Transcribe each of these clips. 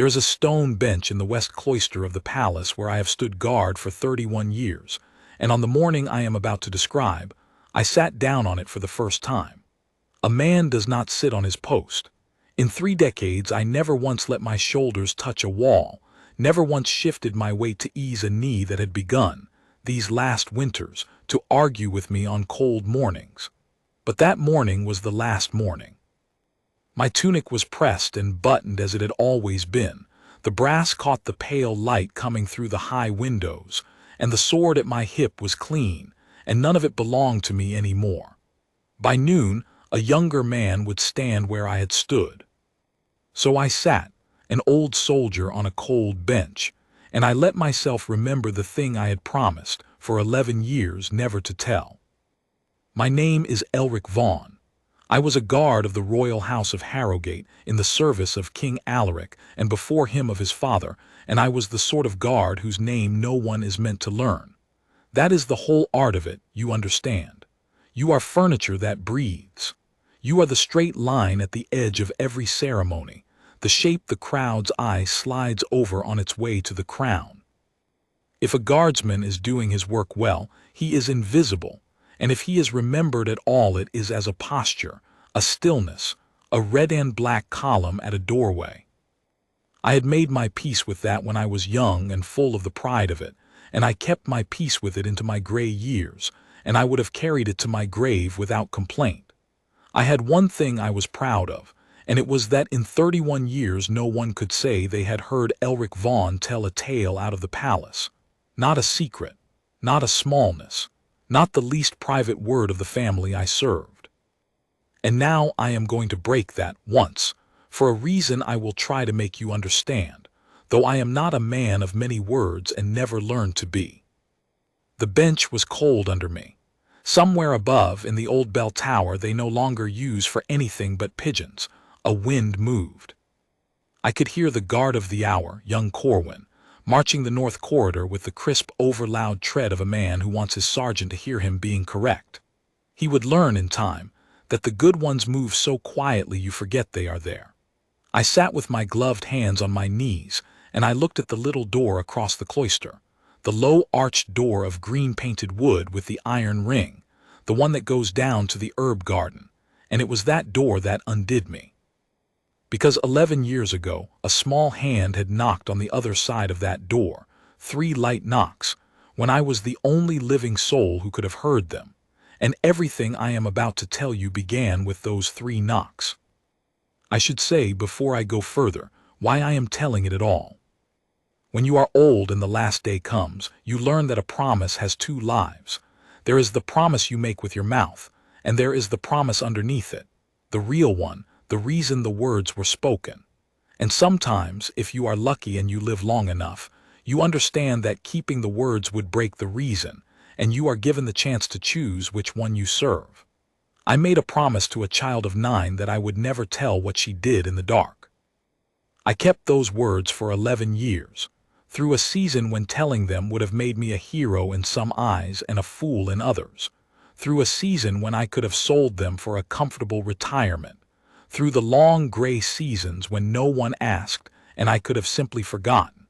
There is a stone bench in the west cloister of the palace where I have stood guard for 31 years, and on the morning I am about to describe, I sat down on it for the first time. A man does not sit on his post. In 3 decades I never once let my shoulders touch a wall, never once shifted my weight to ease a knee that had begun, these last winters, to argue with me on cold mornings. But that morning was the last morning. My tunic was pressed and buttoned as it had always been. The brass caught the pale light coming through the high windows, and the sword at my hip was clean, and none of it belonged to me any more. By noon, a younger man would stand where I had stood. So I sat, an old soldier on a cold bench, and I let myself remember the thing I had promised for 11 years never to tell. My name is Elric Vaughn. I was a guard of the royal house of Harrogate in the service of King Elric and before him of his father, and I was the sort of guard whose name no one is meant to learn. That is the whole art of it, you understand. You are furniture that breathes. You are the straight line at the edge of every ceremony, the shape the crowd's eye slides over on its way to the crown. If a guardsman is doing his work well, he is invisible, and if he is remembered at all it is as a posture, a stillness, a red and black column at a doorway. I had made my peace with that when I was young and full of the pride of it, and I kept my peace with it into my gray years, and I would have carried it to my grave without complaint. I had one thing I was proud of, and it was that in 31 years no one could say they had heard Elric Vaughn tell a tale out of the palace. Not a secret, not a smallness, not the least private word of the family I served. And now I am going to break that once, for a reason I will try to make you understand, though I am not a man of many words and never learned to be. The bench was cold under me. Somewhere above, in the old bell tower they no longer use for anything but pigeons, a wind moved. I could hear the guard of the hour, young Corwin, marching the north corridor with the crisp, over-loud tread of a man who wants his sergeant to hear him being correct. He would learn in time that the good ones move so quietly you forget they are there. I sat with my gloved hands on my knees, and I looked at the little door across the cloister, the low arched door of green-painted wood with the iron ring, the one that goes down to the herb garden, and it was that door that undid me. Because 11 years ago, a small hand had knocked on the other side of that door, 3 light knocks, when I was the only living soul who could have heard them, and everything I am about to tell you began with those 3 knocks. I should say, before I go further, why I am telling it at all. When you are old and the last day comes, you learn that a promise has 2 lives. There is the promise you make with your mouth, and there is the promise underneath it, the real one, the reason the words were spoken. And sometimes, if you are lucky and you live long enough, you understand that keeping the words would break the reason, and you are given the chance to choose which one you serve. I made a promise to a child of 9 that I would never tell what she did in the dark. I kept those words for 11 years, through a season when telling them would have made me a hero in some eyes and a fool in others, through a season when I could have sold them for a comfortable retirement, through the long gray seasons when no one asked and I could have simply forgotten.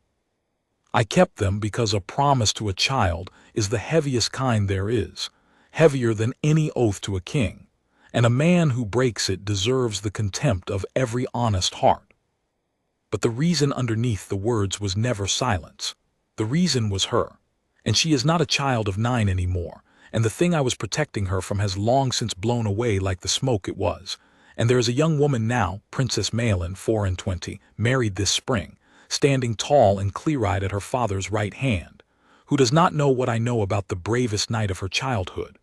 I kept them because a promise to a child is the heaviest kind there is, heavier than any oath to a king, and a man who breaks it deserves the contempt of every honest heart. But the reason underneath the words was never silence. The reason was her, and she is not a child of 9 anymore, and the thing I was protecting her from has long since blown away like the smoke it was. And there is a young woman now, Princess Malin, 24, married this spring, standing tall and clear-eyed at her father's right hand, who does not know what I know about the bravest night of her childhood.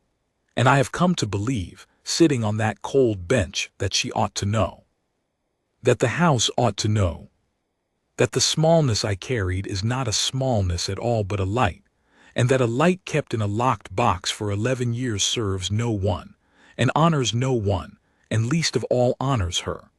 And I have come to believe, sitting on that cold bench, that she ought to know. That the house ought to know. That the smallness I carried is not a smallness at all but a light, and that a light kept in a locked box for 11 years serves no one, and honors no one, and least of all honors her.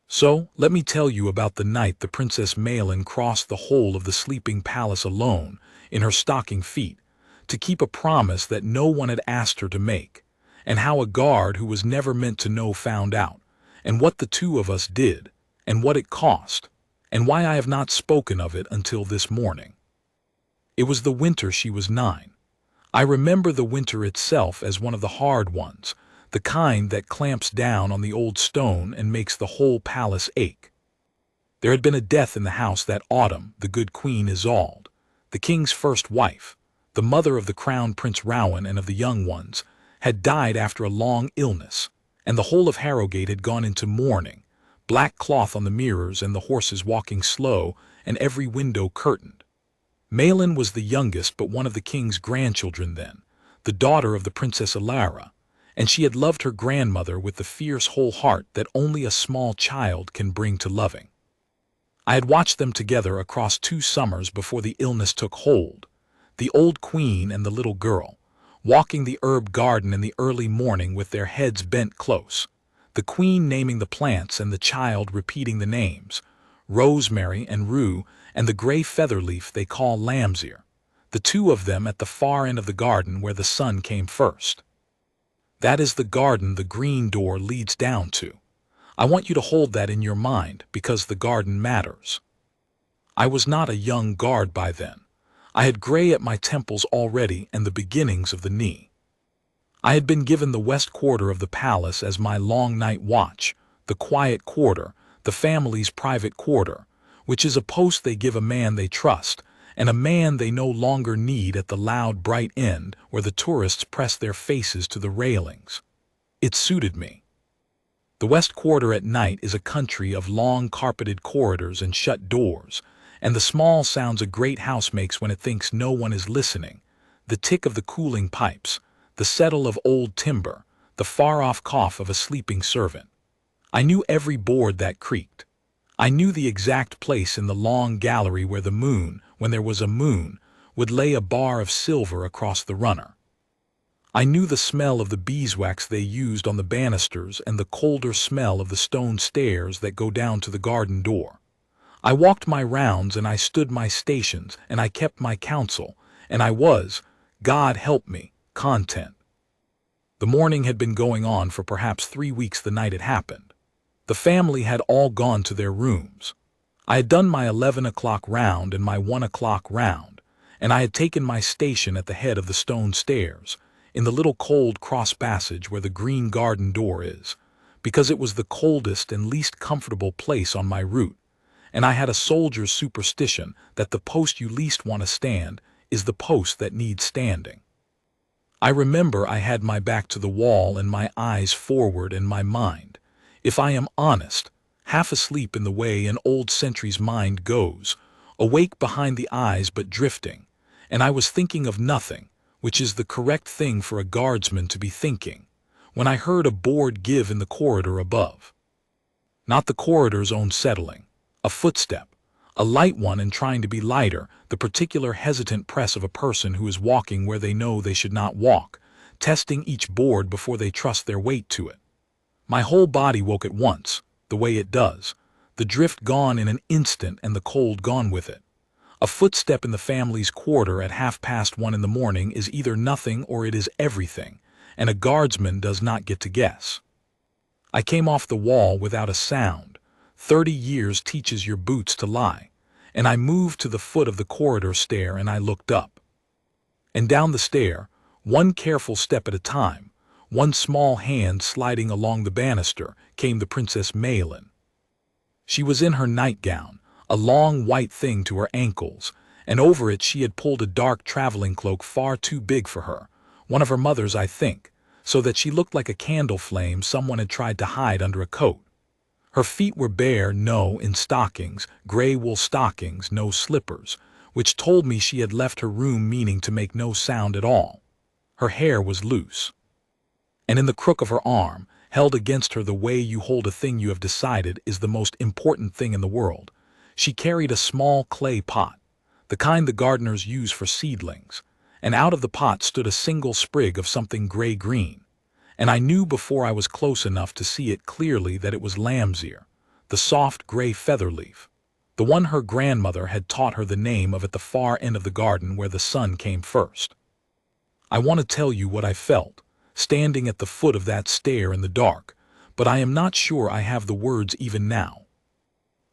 So, let me tell you about the night the Princess Malin crossed the whole of the sleeping palace alone, in her stocking feet, to keep a promise that no one had asked her to make, and how a guard who was never meant to know found out, and what the 2 of us did, and what it cost, and why I have not spoken of it until this morning. It was the winter she was 9. I remember the winter itself as one of the hard ones, the kind that clamps down on the old stone and makes the whole palace ache. There had been a death in the house that autumn. The good Queen Isolde, the king's first wife, the mother of the crown Prince Rowan and of the young ones, had died after a long illness, and the whole of Harrogate had gone into mourning, black cloth on the mirrors and the horses walking slow and every window curtained. Malin was the youngest but one of the king's grandchildren then, the daughter of the Princess Alara, and she had loved her grandmother with the fierce whole heart that only a small child can bring to loving. I had watched them together across 2 summers before the illness took hold, the old queen and the little girl, walking the herb garden in the early morning with their heads bent close, the queen naming the plants and the child repeating the names, rosemary and rue and the gray feather leaf they call lamb's ear, the 2 of them at the far end of the garden where the sun came first. That is the garden the green door leads down to. I want you to hold that in your mind because the garden matters. I was not a young guard by then. I had gray at my temples already and the beginnings of the knee. I had been given the west quarter of the palace as my long night watch, the quiet quarter, the family's private quarter, which is a post they give a man they trust, and a man they no longer need at the loud bright end where the tourists press their faces to the railings. It suited me. The west quarter at night is a country of long carpeted corridors and shut doors, and the small sounds a great house makes when it thinks no one is listening, the tick of the cooling pipes, the settle of old timber, the far-off cough of a sleeping servant. I knew every board that creaked. I knew the exact place in the long gallery where the moon, when there was a moon, would lay a bar of silver across the runner. I knew the smell of the beeswax they used on the banisters and the colder smell of the stone stairs that go down to the garden door. I walked my rounds and I stood my stations and I kept my counsel, and I was, God help me, content. The mourning had been going on for perhaps 3 weeks the night it happened. The family had all gone to their rooms. I had done my 11 o'clock round and my 1 o'clock round, and I had taken my station at the head of the stone stairs, in the little cold cross passage where the green garden door is, because it was the coldest and least comfortable place on my route, and I had a soldier's superstition that the post you least want to stand is the post that needs standing. I remember I had my back to the wall and my eyes forward and my mind, if I am honest, half asleep in the way an old sentry's mind goes, awake behind the eyes but drifting, and I was thinking of nothing, which is the correct thing for a guardsman to be thinking, when I heard a board give in the corridor above. Not the corridor's own settling, a footstep, a light one and trying to be lighter, the particular hesitant press of a person who is walking where they know they should not walk, testing each board before they trust their weight to it. My whole body woke at once, the way it does, the drift gone in an instant and the cold gone with it. A footstep in the family's quarter at 1:30 in the morning is either nothing or it is everything, and a guardsman does not get to guess. I came off the wall without a sound. 30 years teaches your boots to lie, and I moved to the foot of the corridor stair and I looked up. And down the stair, one careful step at a time, one small hand sliding along the banister, came the Princess Malin. She was in her nightgown, a long white thing to her ankles, and over it she had pulled a dark traveling cloak far too big for her, one of her mother's I think, so that she looked like a candle flame someone had tried to hide under a coat. Her feet were bare, in stockings, gray wool stockings, no slippers, which told me she had left her room meaning to make no sound at all. Her hair was loose. And in the crook of her arm, held against her the way you hold a thing you have decided is the most important thing in the world, she carried a small clay pot, the kind the gardeners use for seedlings, and out of the pot stood a single sprig of something gray-green, and I knew before I was close enough to see it clearly that it was lamb's ear, the soft gray feather leaf, the one her grandmother had taught her the name of at the far end of the garden where the sun came first. I want to tell you what I felt, standing at the foot of that stair in the dark, but I am not sure I have the words even now.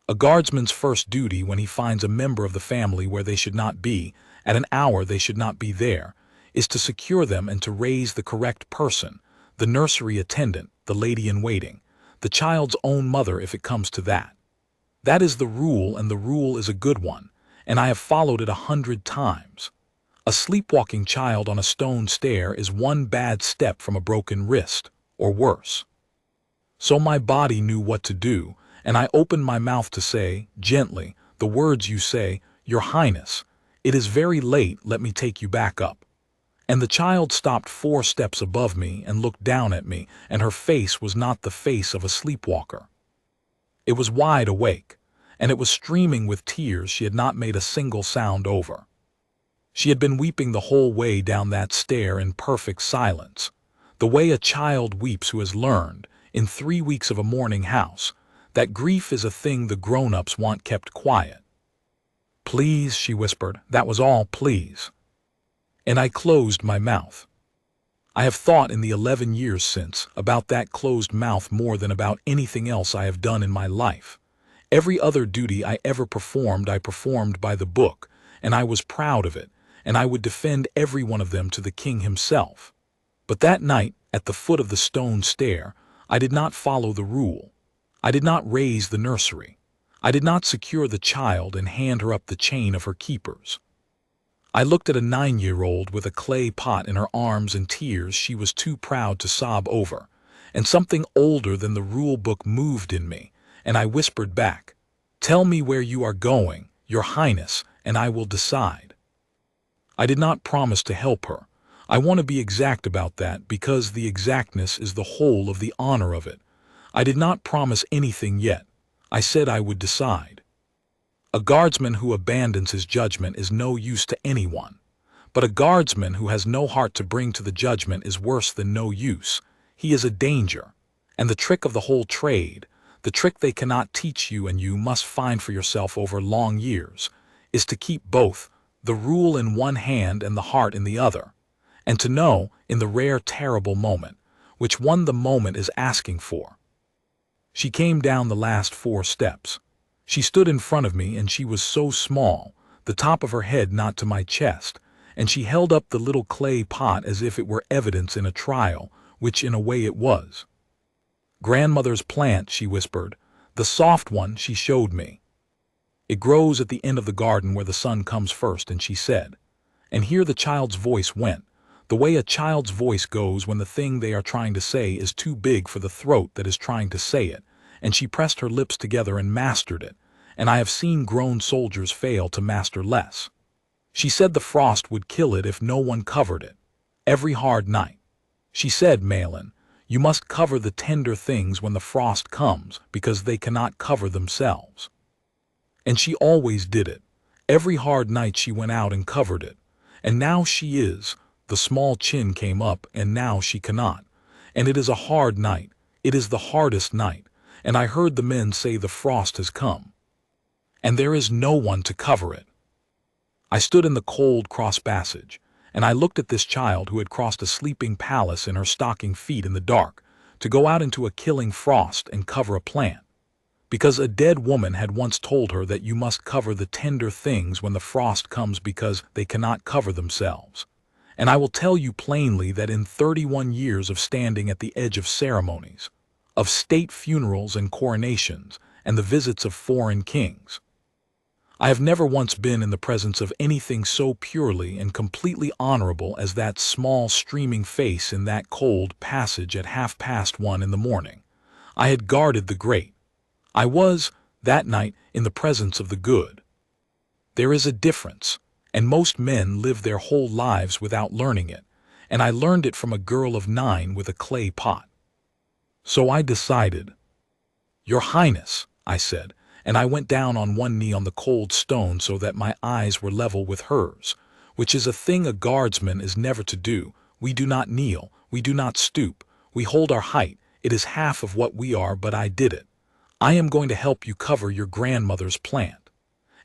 A guardsman's first duty when he finds a member of the family where they should not be, at an hour they should not be there, is to secure them and to raise the correct person, the nursery attendant, the lady-in-waiting, the child's own mother if it comes to that. That is the rule, and the rule is a good one, and I have followed it 100 times. A sleepwalking child on a stone stair is one bad step from a broken wrist, or worse. So my body knew what to do, and I opened my mouth to say, gently, the words you say, "Your Highness, it is very late, let me take you back up." And the child stopped 4 steps above me and looked down at me, and her face was not the face of a sleepwalker. It was wide awake, and it was streaming with tears she had not made a single sound over. She had been weeping the whole way down that stair in perfect silence, the way a child weeps who has learned, in 3 weeks of a mourning house, that grief is a thing the grown-ups want kept quiet. "Please," she whispered, "that was all, please." And I closed my mouth. I have thought in the 11 years since about that closed mouth more than about anything else I have done in my life. Every other duty I ever performed I performed by the book, and I was proud of it, and I would defend every one of them to the king himself. But that night, at the foot of the stone stair, I did not follow the rule. I did not raise the nursery. I did not secure the child and hand her up the chain of her keepers. I looked at a 9-year-old with a clay pot in her arms and tears she was too proud to sob over, and something older than the rule book moved in me, and I whispered back, "Tell me where you are going, Your Highness, and I will decide." I did not promise to help her. I want to be exact about that because the exactness is the whole of the honor of it. I did not promise anything yet. I said I would decide. A guardsman who abandons his judgment is no use to anyone. But a guardsman who has no heart to bring to the judgment is worse than no use. He is a danger. And the trick of the whole trade, the trick they cannot teach you and you must find for yourself over long years, is to keep both, the rule in one hand and the heart in the other, and to know, in the rare terrible moment, which one the moment is asking for. She came down the last 4 steps. She stood in front of me, and she was so small, the top of her head not to my chest, and she held up the little clay pot as if it were evidence in a trial, which in a way it was. "Grandmother's plant," she whispered, "the soft one she showed me. It grows at the end of the garden where the sun comes first," and she said. And here the child's voice went, the way a child's voice goes when the thing they are trying to say is too big for the throat that is trying to say it, and she pressed her lips together and mastered it, and I have seen grown soldiers fail to master less. She said the frost would kill it if no one covered it. Every hard night. She said, Malin, you must cover the tender things when the frost comes, because they cannot cover themselves. And she always did it. Every hard night she went out and covered it. And now she is, the small chin came up, and now she cannot. And it is a hard night. It is the hardest night. And I heard the men say the frost has come. And there is no one to cover it. I stood in the cold cross passage, and I looked at this child who had crossed a sleeping palace in her stocking feet in the dark, to go out into a killing frost and cover a plant. Because a dead woman had once told her that you must cover the tender things when the frost comes because they cannot cover themselves. And I will tell you plainly that in 31 years of standing at the edge of ceremonies, of state funerals and coronations, and the visits of foreign kings, I have never once been in the presence of anything so purely and completely honorable as that small streaming face in that cold passage at 1:30 in the morning. I had guarded the great. I was, that night, in the presence of the good. There is a difference, and most men live their whole lives without learning it, and I learned it from a girl of 9 with a clay pot. So I decided. Your Highness, I said, and I went down on one knee on the cold stone so that my eyes were level with hers, which is a thing a guardsman is never to do. We do not kneel, we do not stoop, we hold our height. It is half of what we are, but I did it. I am going to help you cover your grandmother's plant.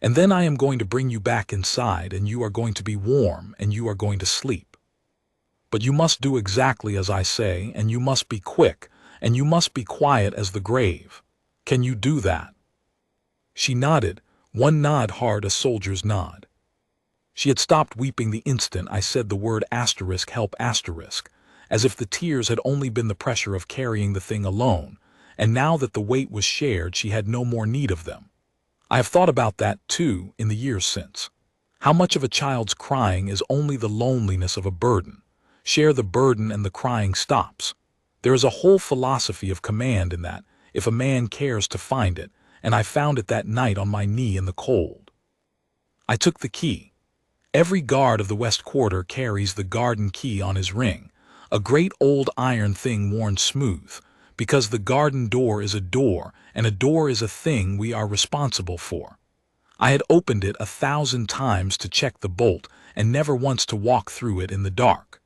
And then I am going to bring you back inside, and you are going to be warm, and you are going to sleep. But you must do exactly as I say, and you must be quick, and you must be quiet as the grave. Can you do that? She nodded, one nod hard a soldier's nod. She had stopped weeping the instant I said the word asterisk help asterisk, as if the tears had only been the pressure of carrying the thing alone, and now that the weight was shared she had no more need of them. I have thought about that, too, in the years since. How much of a child's crying is only the loneliness of a burden. Share the burden and the crying stops. There is a whole philosophy of command in that, if a man cares to find it, and I found it that night on my knee in the cold. I took the key. Every guard of the West Quarter carries the garden key on his ring, a great old iron thing worn smooth, because the garden door is a door, and a door is a thing we are responsible for. I had opened it 1,000 times to check the bolt, and never once to walk through it in the dark.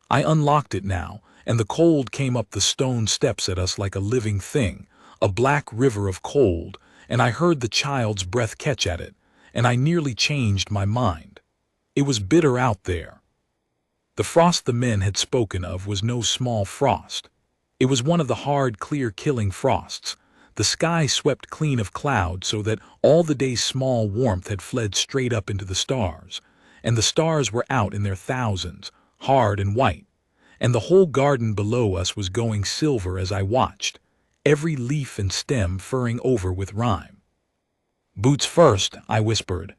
I unlocked it now, and the cold came up the stone steps at us like a living thing, a black river of cold, and I heard the child's breath catch at it, and I nearly changed my mind. It was bitter out there. The frost the men had spoken of was no small frost. It was one of the hard, clear, killing frosts. The sky swept clean of cloud so that all the day's small warmth had fled straight up into the stars, and the stars were out in their thousands, hard and white, and the whole garden below us was going silver as I watched, every leaf and stem furring over with rime. "Boots first," I whispered.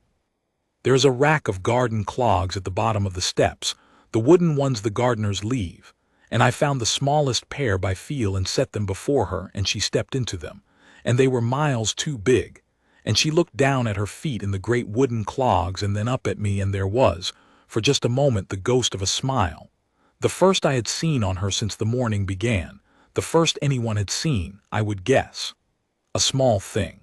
There is a rack of garden clogs at the bottom of the steps, the wooden ones the gardeners leave, and I found the smallest pair by feel and set them before her, and she stepped into them, and they were miles too big, and she looked down at her feet in the great wooden clogs and then up at me, and there was, for just a moment, the ghost of a smile, the first I had seen on her since the morning began, the first anyone had seen, I would guess. A small thing.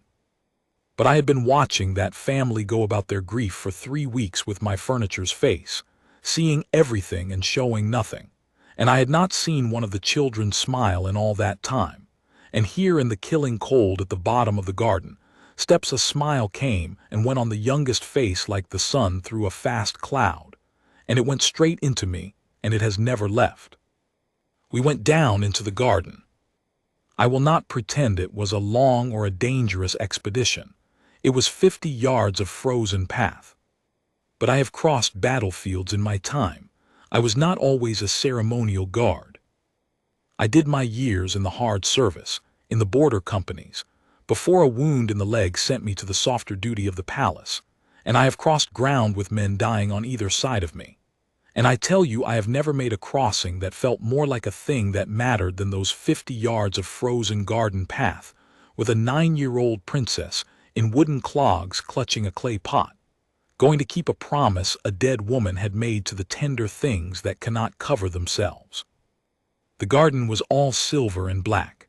But I had been watching that family go about their grief for 3 weeks with my furniture's face, seeing everything and showing nothing, and I had not seen one of the children smile in all that time, and here in the killing cold at the bottom of the garden steps a smile came and went on the youngest face like the sun through a fast cloud, and it went straight into me, and it has never left. We went down into the garden. I will not pretend it was a long or a dangerous expedition. It was 50 yards of frozen path. But I have crossed battlefields in my time. I was not always a ceremonial guard. I did my years in the hard service, in the border companies, before a wound in the leg sent me to the softer duty of the palace, and I have crossed ground with men dying on either side of me. And I tell you, I have never made a crossing that felt more like a thing that mattered than those 50 yards of frozen garden path, with a 9-year-old princess in wooden clogs clutching a clay pot, going to keep a promise a dead woman had made to the tender things that cannot cover themselves. The garden was all silver and black.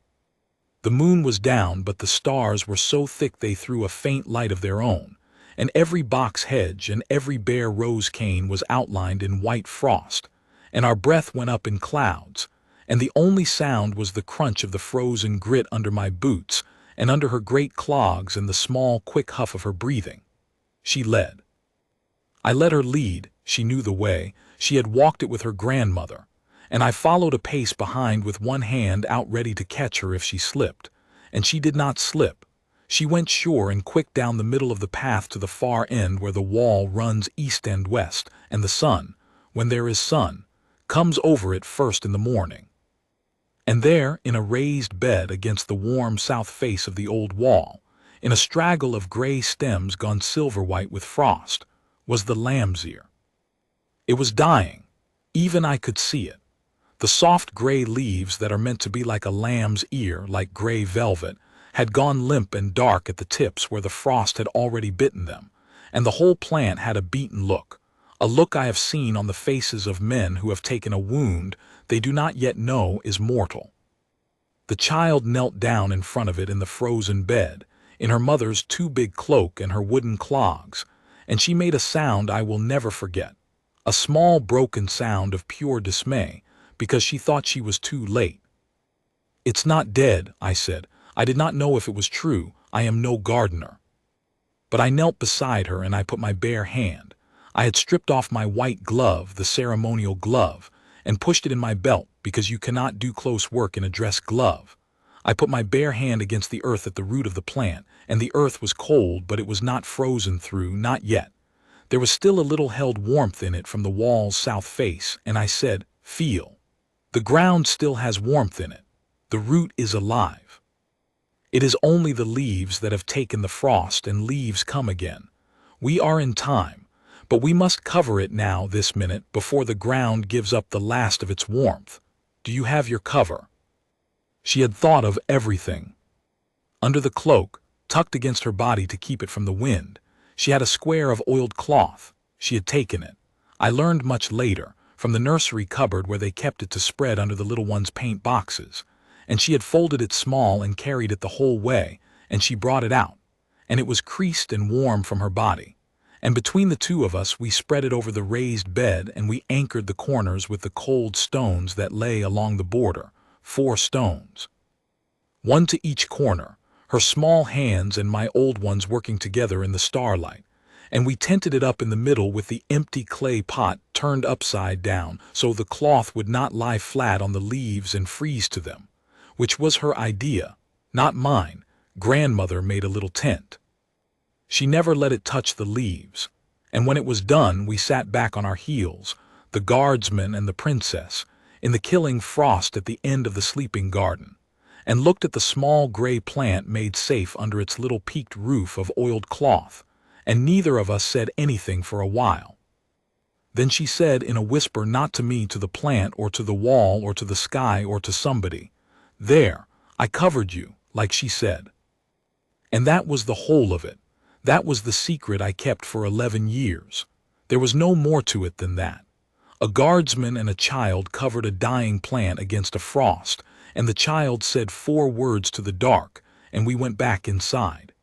The moon was down, but the stars were so thick they threw a faint light of their own, and every box hedge and every bare rose cane was outlined in white frost, and our breath went up in clouds, and the only sound was the crunch of the frozen grit under my boots and under her great clogs and the small, quick huff of her breathing. She led. I let her lead. She knew the way. She had walked it with her grandmother, and I followed a pace behind with one hand out ready to catch her if she slipped, and she did not slip. She went sure and quick down the middle of the path to the far end where the wall runs east and west, and the sun, when there is sun, comes over it first in the morning. And there, in a raised bed against the warm south face of the old wall, in a straggle of gray stems gone silver-white with frost, was the lamb's ear. It was dying. Even I could see it. The soft gray leaves that are meant to be like a lamb's ear, like gray velvet, had gone limp and dark at the tips where the frost had already bitten them, and the whole plant had a beaten look, a look I have seen on the faces of men who have taken a wound they do not yet know is mortal. The child knelt down in front of it in the frozen bed, in her mother's too big cloak and her wooden clogs, and she made a sound I will never forget, a small broken sound of pure dismay, because she thought she was too late. "It's not dead," I said. I did not know if it was true. I am no gardener. But I knelt beside her and I put my bare hand. I had stripped off my white glove, the ceremonial glove, and pushed it in my belt because you cannot do close work in a dress glove. I put my bare hand against the earth at the root of the plant, and the earth was cold, but it was not frozen through, not yet. There was still a little held warmth in it from the wall's south face, and I said, "Feel. The ground still has warmth in it. The root is alive. It is only the leaves that have taken the frost, and leaves come again. We are in time, but we must cover it now this minute before the ground gives up the last of its warmth. Do you have your cover?" She had thought of everything. Under the cloak, tucked against her body to keep it from the wind, she had a square of oiled cloth. She had taken it, I learned much later, from the nursery cupboard where they kept it to spread under the little one's paint boxes, and she had folded it small and carried it the whole way, and she brought it out, and it was creased and warm from her body. And between the two of us we spread it over the raised bed, and we anchored the corners with the cold stones that lay along the border, 4 stones. 1 to each corner, her small hands and my old ones working together in the starlight, and we tented it up in the middle with the empty clay pot turned upside down so the cloth would not lie flat on the leaves and freeze to them, which was her idea, not mine. Grandmother made a little tent. She never let it touch the leaves, and when it was done we sat back on our heels, the guardsman and the princess, in the killing frost at the end of the sleeping garden, and looked at the small gray plant made safe under its little peaked roof of oiled cloth, and neither of us said anything for a while. Then she said in a whisper, not to me, to the plant or to the wall or to the sky or to somebody, "There, I covered you," like she said. And that was the whole of it. That was the secret I kept for 11 years. There was no more to it than that. A guardsman and a child covered a dying plant against a frost, and the child said 4 words to the dark, and we went back inside.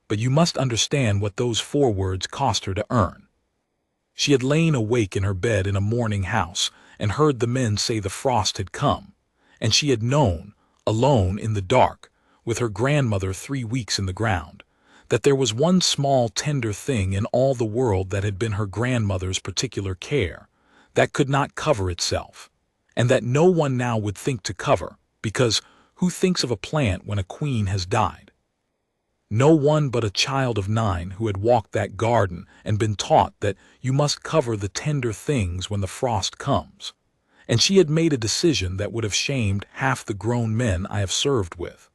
But you must understand what those 4 words cost her to earn. She had lain awake in her bed in a morning house and heard the men say the frost had come, and she had known, alone in the dark, with her grandmother 3 weeks in the ground, that there was one small tender thing in all the world that had been her grandmother's particular care, that could not cover itself, and that no one now would think to cover, because who thinks of a plant when a queen has died? No one but a child of 9 who had walked that garden and been taught that you must cover the tender things when the frost comes. And she had made a decision that would have shamed half the grown men I have served with.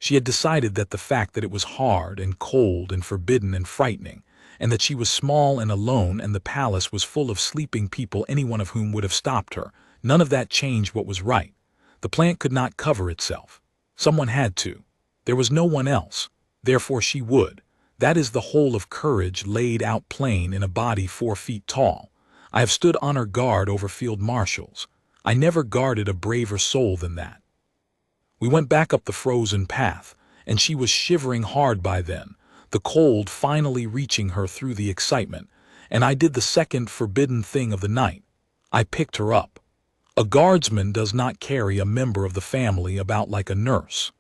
She had decided that the fact that it was hard and cold and forbidden and frightening, and that she was small and alone and the palace was full of sleeping people, any one of whom would have stopped her, none of that changed what was right. The plant could not cover itself. Someone had to. There was no one else. Therefore she would. That is the whole of courage laid out plain in a body 4 feet tall. I have stood honor guard over field marshals. I never guarded a braver soul than that. We went back up the frozen path, and she was shivering hard by then, the cold finally reaching her through the excitement, and I did the second forbidden thing of the night. I picked her up. A guardsman does not carry a member of the family about like a nurse.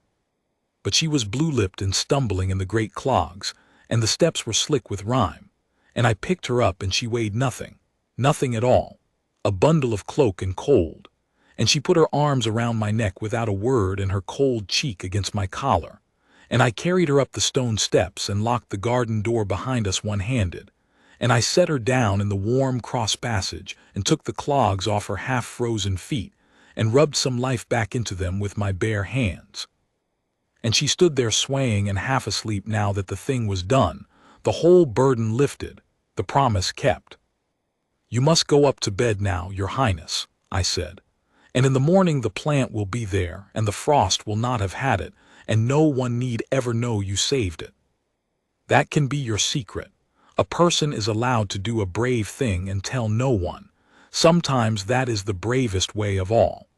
But she was blue-lipped and stumbling in the great clogs, and the steps were slick with rime, and I picked her up and she weighed nothing, nothing at all, a bundle of cloak and cold, and she put her arms around my neck without a word and her cold cheek against my collar, and I carried her up the stone steps and locked the garden door behind us one-handed, and I set her down in the warm cross passage and took the clogs off her half-frozen feet and rubbed some life back into them with my bare hands. And she stood there swaying and half asleep now that the thing was done, the whole burden lifted, the promise kept. "You must go up to bed now, Your Highness," I said, "and in the morning the plant will be there, and the frost will not have had it, and no one need ever know you saved it. That can be your secret. A person is allowed to do a brave thing and tell no one. Sometimes that is the bravest way of all."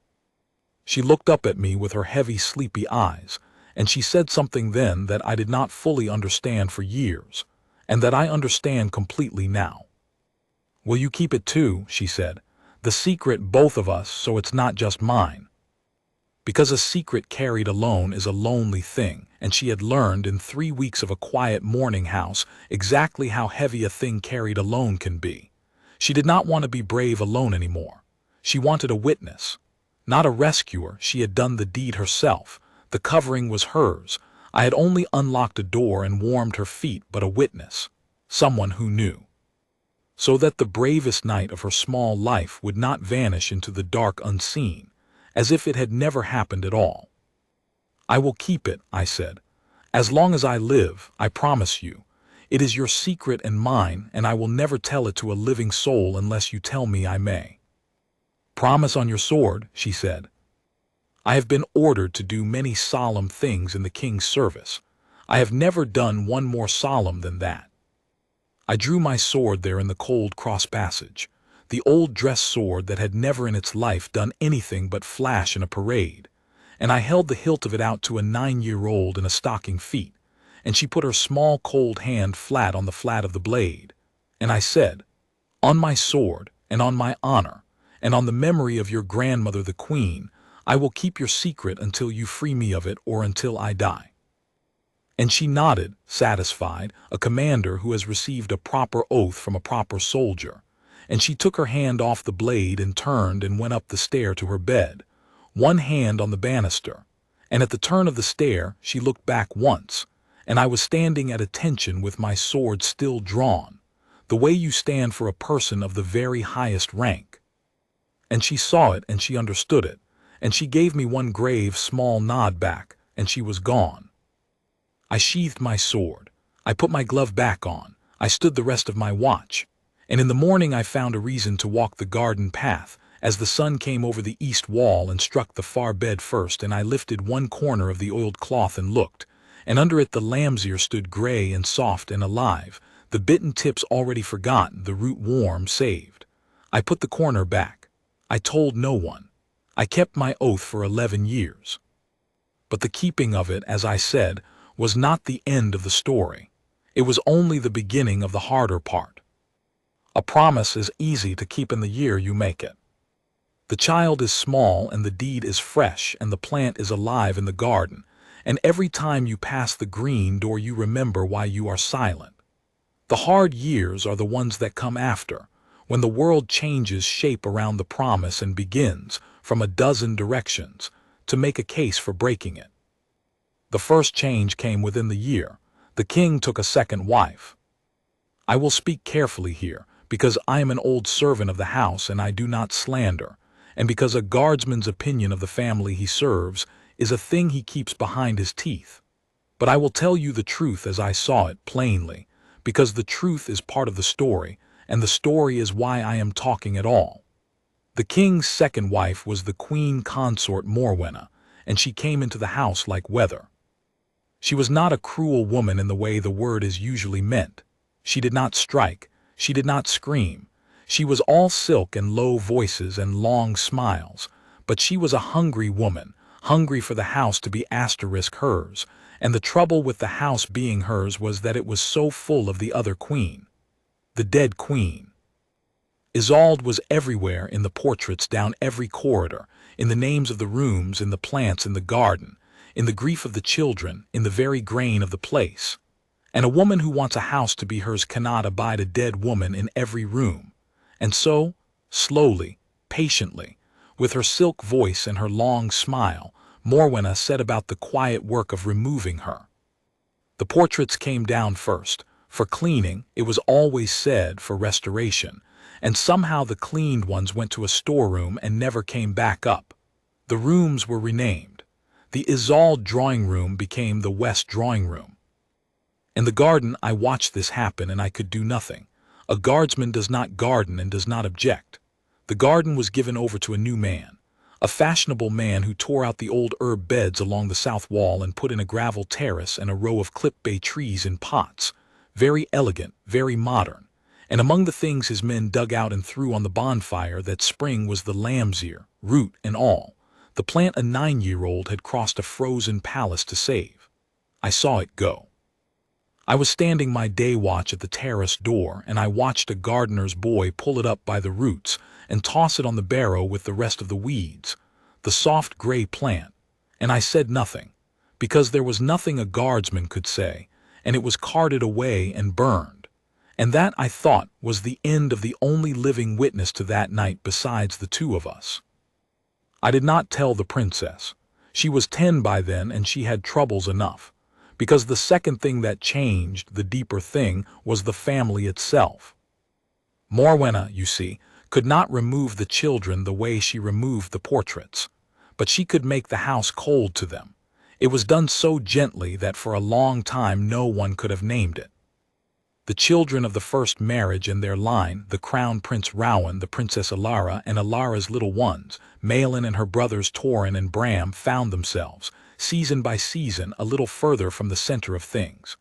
She looked up at me with her heavy, sleepy eyes, and she said something then that I did not fully understand for years, and that I understand completely now. "Will you keep it too?" she said. "The secret, both of us, so it's not just mine." Because a secret carried alone is a lonely thing, and she had learned in 3 weeks of a quiet morning house exactly how heavy a thing carried alone can be. She did not want to be brave alone anymore. She wanted a witness. Not a rescuer, she had done the deed herself, The covering was hers. I had only unlocked a door and warmed her feet, but a witness, someone who knew. So that the bravest night of her small life would not vanish into the dark unseen, as if it had never happened at all. I will keep it, I said. As long as I live, I promise you. It is your secret and mine, and I will never tell it to a living soul unless you tell me I may. Promise on your sword, she said. I have been ordered to do many solemn things in the king's service. I have never done one more solemn than that. I drew my sword there in the cold cross passage, the old dress sword that had never in its life done anything but flash in a parade, and I held the hilt of it out to a 9-year-old in a stocking feet, and she put her small cold hand flat on the flat of the blade, and I said, "On my sword, and on my honor, and on the memory of your grandmother the queen, I will keep your secret until you free me of it or until I die." And she nodded, satisfied, a commander who has received a proper oath from a proper soldier, and she took her hand off the blade and turned and went up the stair to her bed, one hand on the banister, and at the turn of the stair she looked back once, and I was standing at attention with my sword still drawn, the way you stand for a person of the very highest rank. And she saw it and she understood it, and she gave me one grave small nod back, and she was gone. I sheathed my sword. I put my glove back on. I stood the rest of my watch, and in the morning I found a reason to walk the garden path, as the sun came over the east wall and struck the far bed first, and I lifted one corner of the oiled cloth and looked, and under it the lamb's ear stood gray and soft and alive, the bitten tips already forgotten, the root warm, saved. I put the corner back. I told no one. I kept my oath for 11 years. But the keeping of it, as I said, was not the end of the story. It was only the beginning of the harder part. A promise is easy to keep in the year you make it. The child is small and the deed is fresh and the plant is alive in the garden, and every time you pass the green door you remember why you are silent. The hard years are the ones that come after, when the world changes shape around the promise and begins, from a dozen directions, to make a case for breaking it. The first change came within the year. The king took a second wife. I will speak carefully here, because I am an old servant of the house and I do not slander, and because a guardsman's opinion of the family he serves is a thing he keeps behind his teeth. But I will tell you the truth as I saw it plainly, because the truth is part of the story, and the story is why I am talking at all. The king's second wife was the Queen Consort Morwenna, and she came into the house like weather. She was not a cruel woman in the way the word is usually meant. She did not strike. She did not scream. She was all silk and low voices and long smiles, but she was a hungry woman, hungry for the house to be hers, and the trouble with the house being hers was that it was so full of the other queen, the dead queen. Isolde was everywhere, in the portraits down every corridor, in the names of the rooms, in the plants in the garden, in the grief of the children, in the very grain of the place. And a woman who wants a house to be hers cannot abide a dead woman in every room. And so, slowly, patiently, with her silk voice and her long smile, Morwenna set about the quiet work of removing her. The portraits came down first, for cleaning, it was always said, for restoration, and somehow the cleaned ones went to a storeroom and never came back up. The rooms were renamed. The Isolde drawing room became the West drawing room. In the garden I watched this happen and I could do nothing. A guardsman does not garden and does not object. The garden was given over to a new man, a fashionable man who tore out the old herb beds along the south wall and put in a gravel terrace and a row of clip-bay trees in pots, very elegant, very modern, and among the things his men dug out and threw on the bonfire that spring was the lamb's ear, root and all, the plant a 9-year-old had crossed a frozen palace to save. I saw it go. I was standing my day watch at the terrace door, and I watched a gardener's boy pull it up by the roots and toss it on the barrow with the rest of the weeds, the soft gray plant, and I said nothing, because there was nothing a guardsman could say, and it was carted away and burned. And that, I thought, was the end of the only living witness to that night besides the two of us. I did not tell the princess. She was 10 by then and she had troubles enough. Because the second thing that changed, the deeper thing, was the family itself. Morwenna, you see, could not remove the children the way she removed the portraits. But she could make the house cold to them. It was done so gently that for a long time no one could have named it. The children of the first marriage in their line, the Crown Prince Rowan, the Princess Alara, and Alara's little ones, Malin and her brothers Torin and Bram, found themselves, season by season, a little further from the center of things.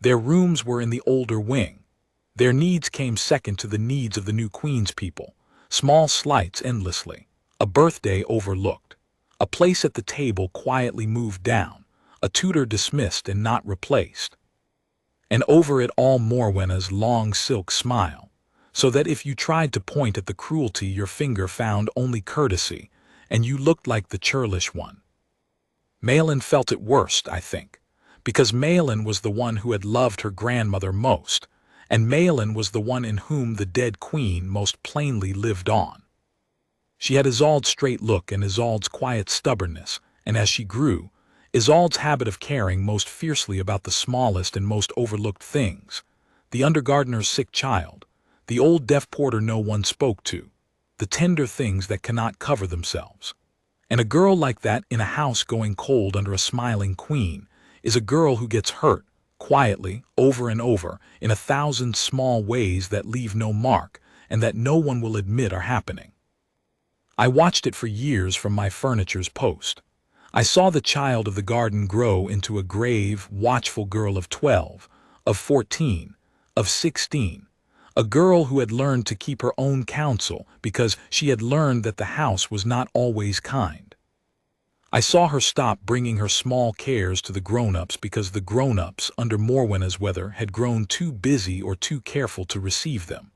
Their rooms were in the older wing. Their needs came second to the needs of the new Queen's people. Small slights endlessly. A birthday overlooked. A place at the table quietly moved down. A tutor dismissed and not replaced. And over it all Morwenna's long silk smile, so that if you tried to point at the cruelty your finger found only courtesy, and you looked like the churlish one. Malin felt it worst, I think, because Malin was the one who had loved her grandmother most, and Malin was the one in whom the dead queen most plainly lived on. She had Isolde's straight look and Isolde's quiet stubbornness, and as she grew, Isolde's habit of caring most fiercely about the smallest and most overlooked things, the undergardener's sick child, the old deaf porter no one spoke to, the tender things that cannot cover themselves. And a girl like that in a house going cold under a smiling queen is a girl who gets hurt, quietly, over and over, in 1,000 small ways that leave no mark and that no one will admit are happening. I watched it for years from my furniture's post. I saw the child of the garden grow into a grave, watchful girl of 12, of 14, of 16, a girl who had learned to keep her own counsel because she had learned that the house was not always kind. I saw her stop bringing her small cares to the grown-ups because the grown-ups, under Morwenna's weather, had grown too busy or too careful to receive them.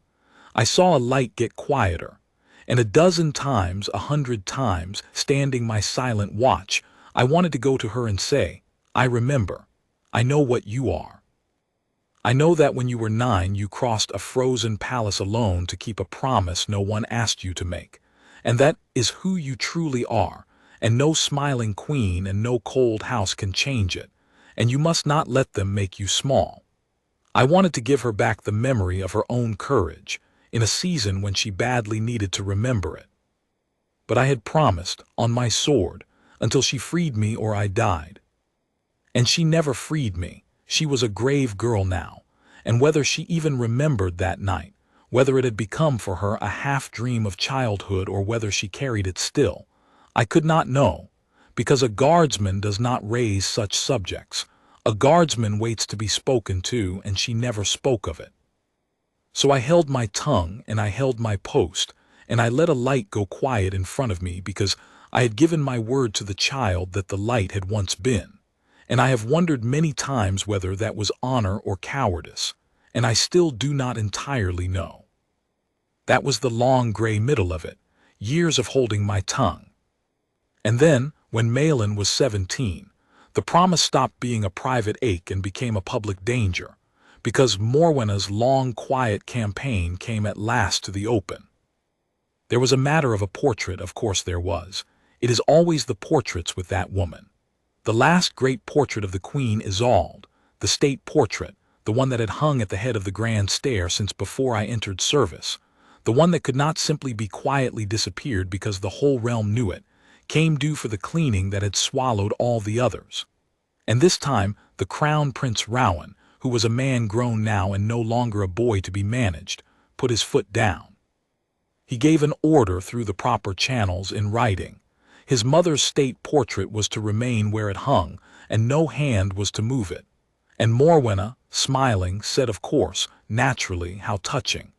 I saw a light get quieter, and 1,000 times, 100 times, standing my silent watch, I wanted to go to her and say, I remember. I know what you are. I know that when you were 9 you crossed a frozen palace alone to keep a promise no one asked you to make. And that is who you truly are, and no smiling queen and no cold house can change it, and you must not let them make you small. I wanted to give her back the memory of her own courage, in a season when she badly needed to remember it. But I had promised, on my sword, until she freed me or I died. And she never freed me. She was a grave girl now, and whether she even remembered that night, whether it had become for her a half-dream of childhood or whether she carried it still, I could not know, because a guardsman does not raise such subjects. A guardsman waits to be spoken to, and she never spoke of it. So I held my tongue, and I held my post, and I let a light go quiet in front of me because I had given my word to the child that the light had once been, and I have wondered many times whether that was honor or cowardice, and I still do not entirely know. That was the long gray middle of it, years of holding my tongue. And then, when Malin was 17, the promise stopped being a private ache and became a public danger, because Morwenna's long, quiet campaign came at last to the open. There was a matter of a portrait, of course there was. It is always the portraits with that woman. The last great portrait of the Queen Isolde, the state portrait, the one that had hung at the head of the grand stair since before I entered service, the one that could not simply be quietly disappeared because the whole realm knew it, came due for the cleaning that had swallowed all the others. And this time the Crown Prince Rowan, who was a man grown now and no longer a boy to be managed, put his foot down. He gave an order through the proper channels in writing. His mother's state portrait was to remain where it hung, and no hand was to move it. And Morwenna, smiling, said of course, naturally, how touching.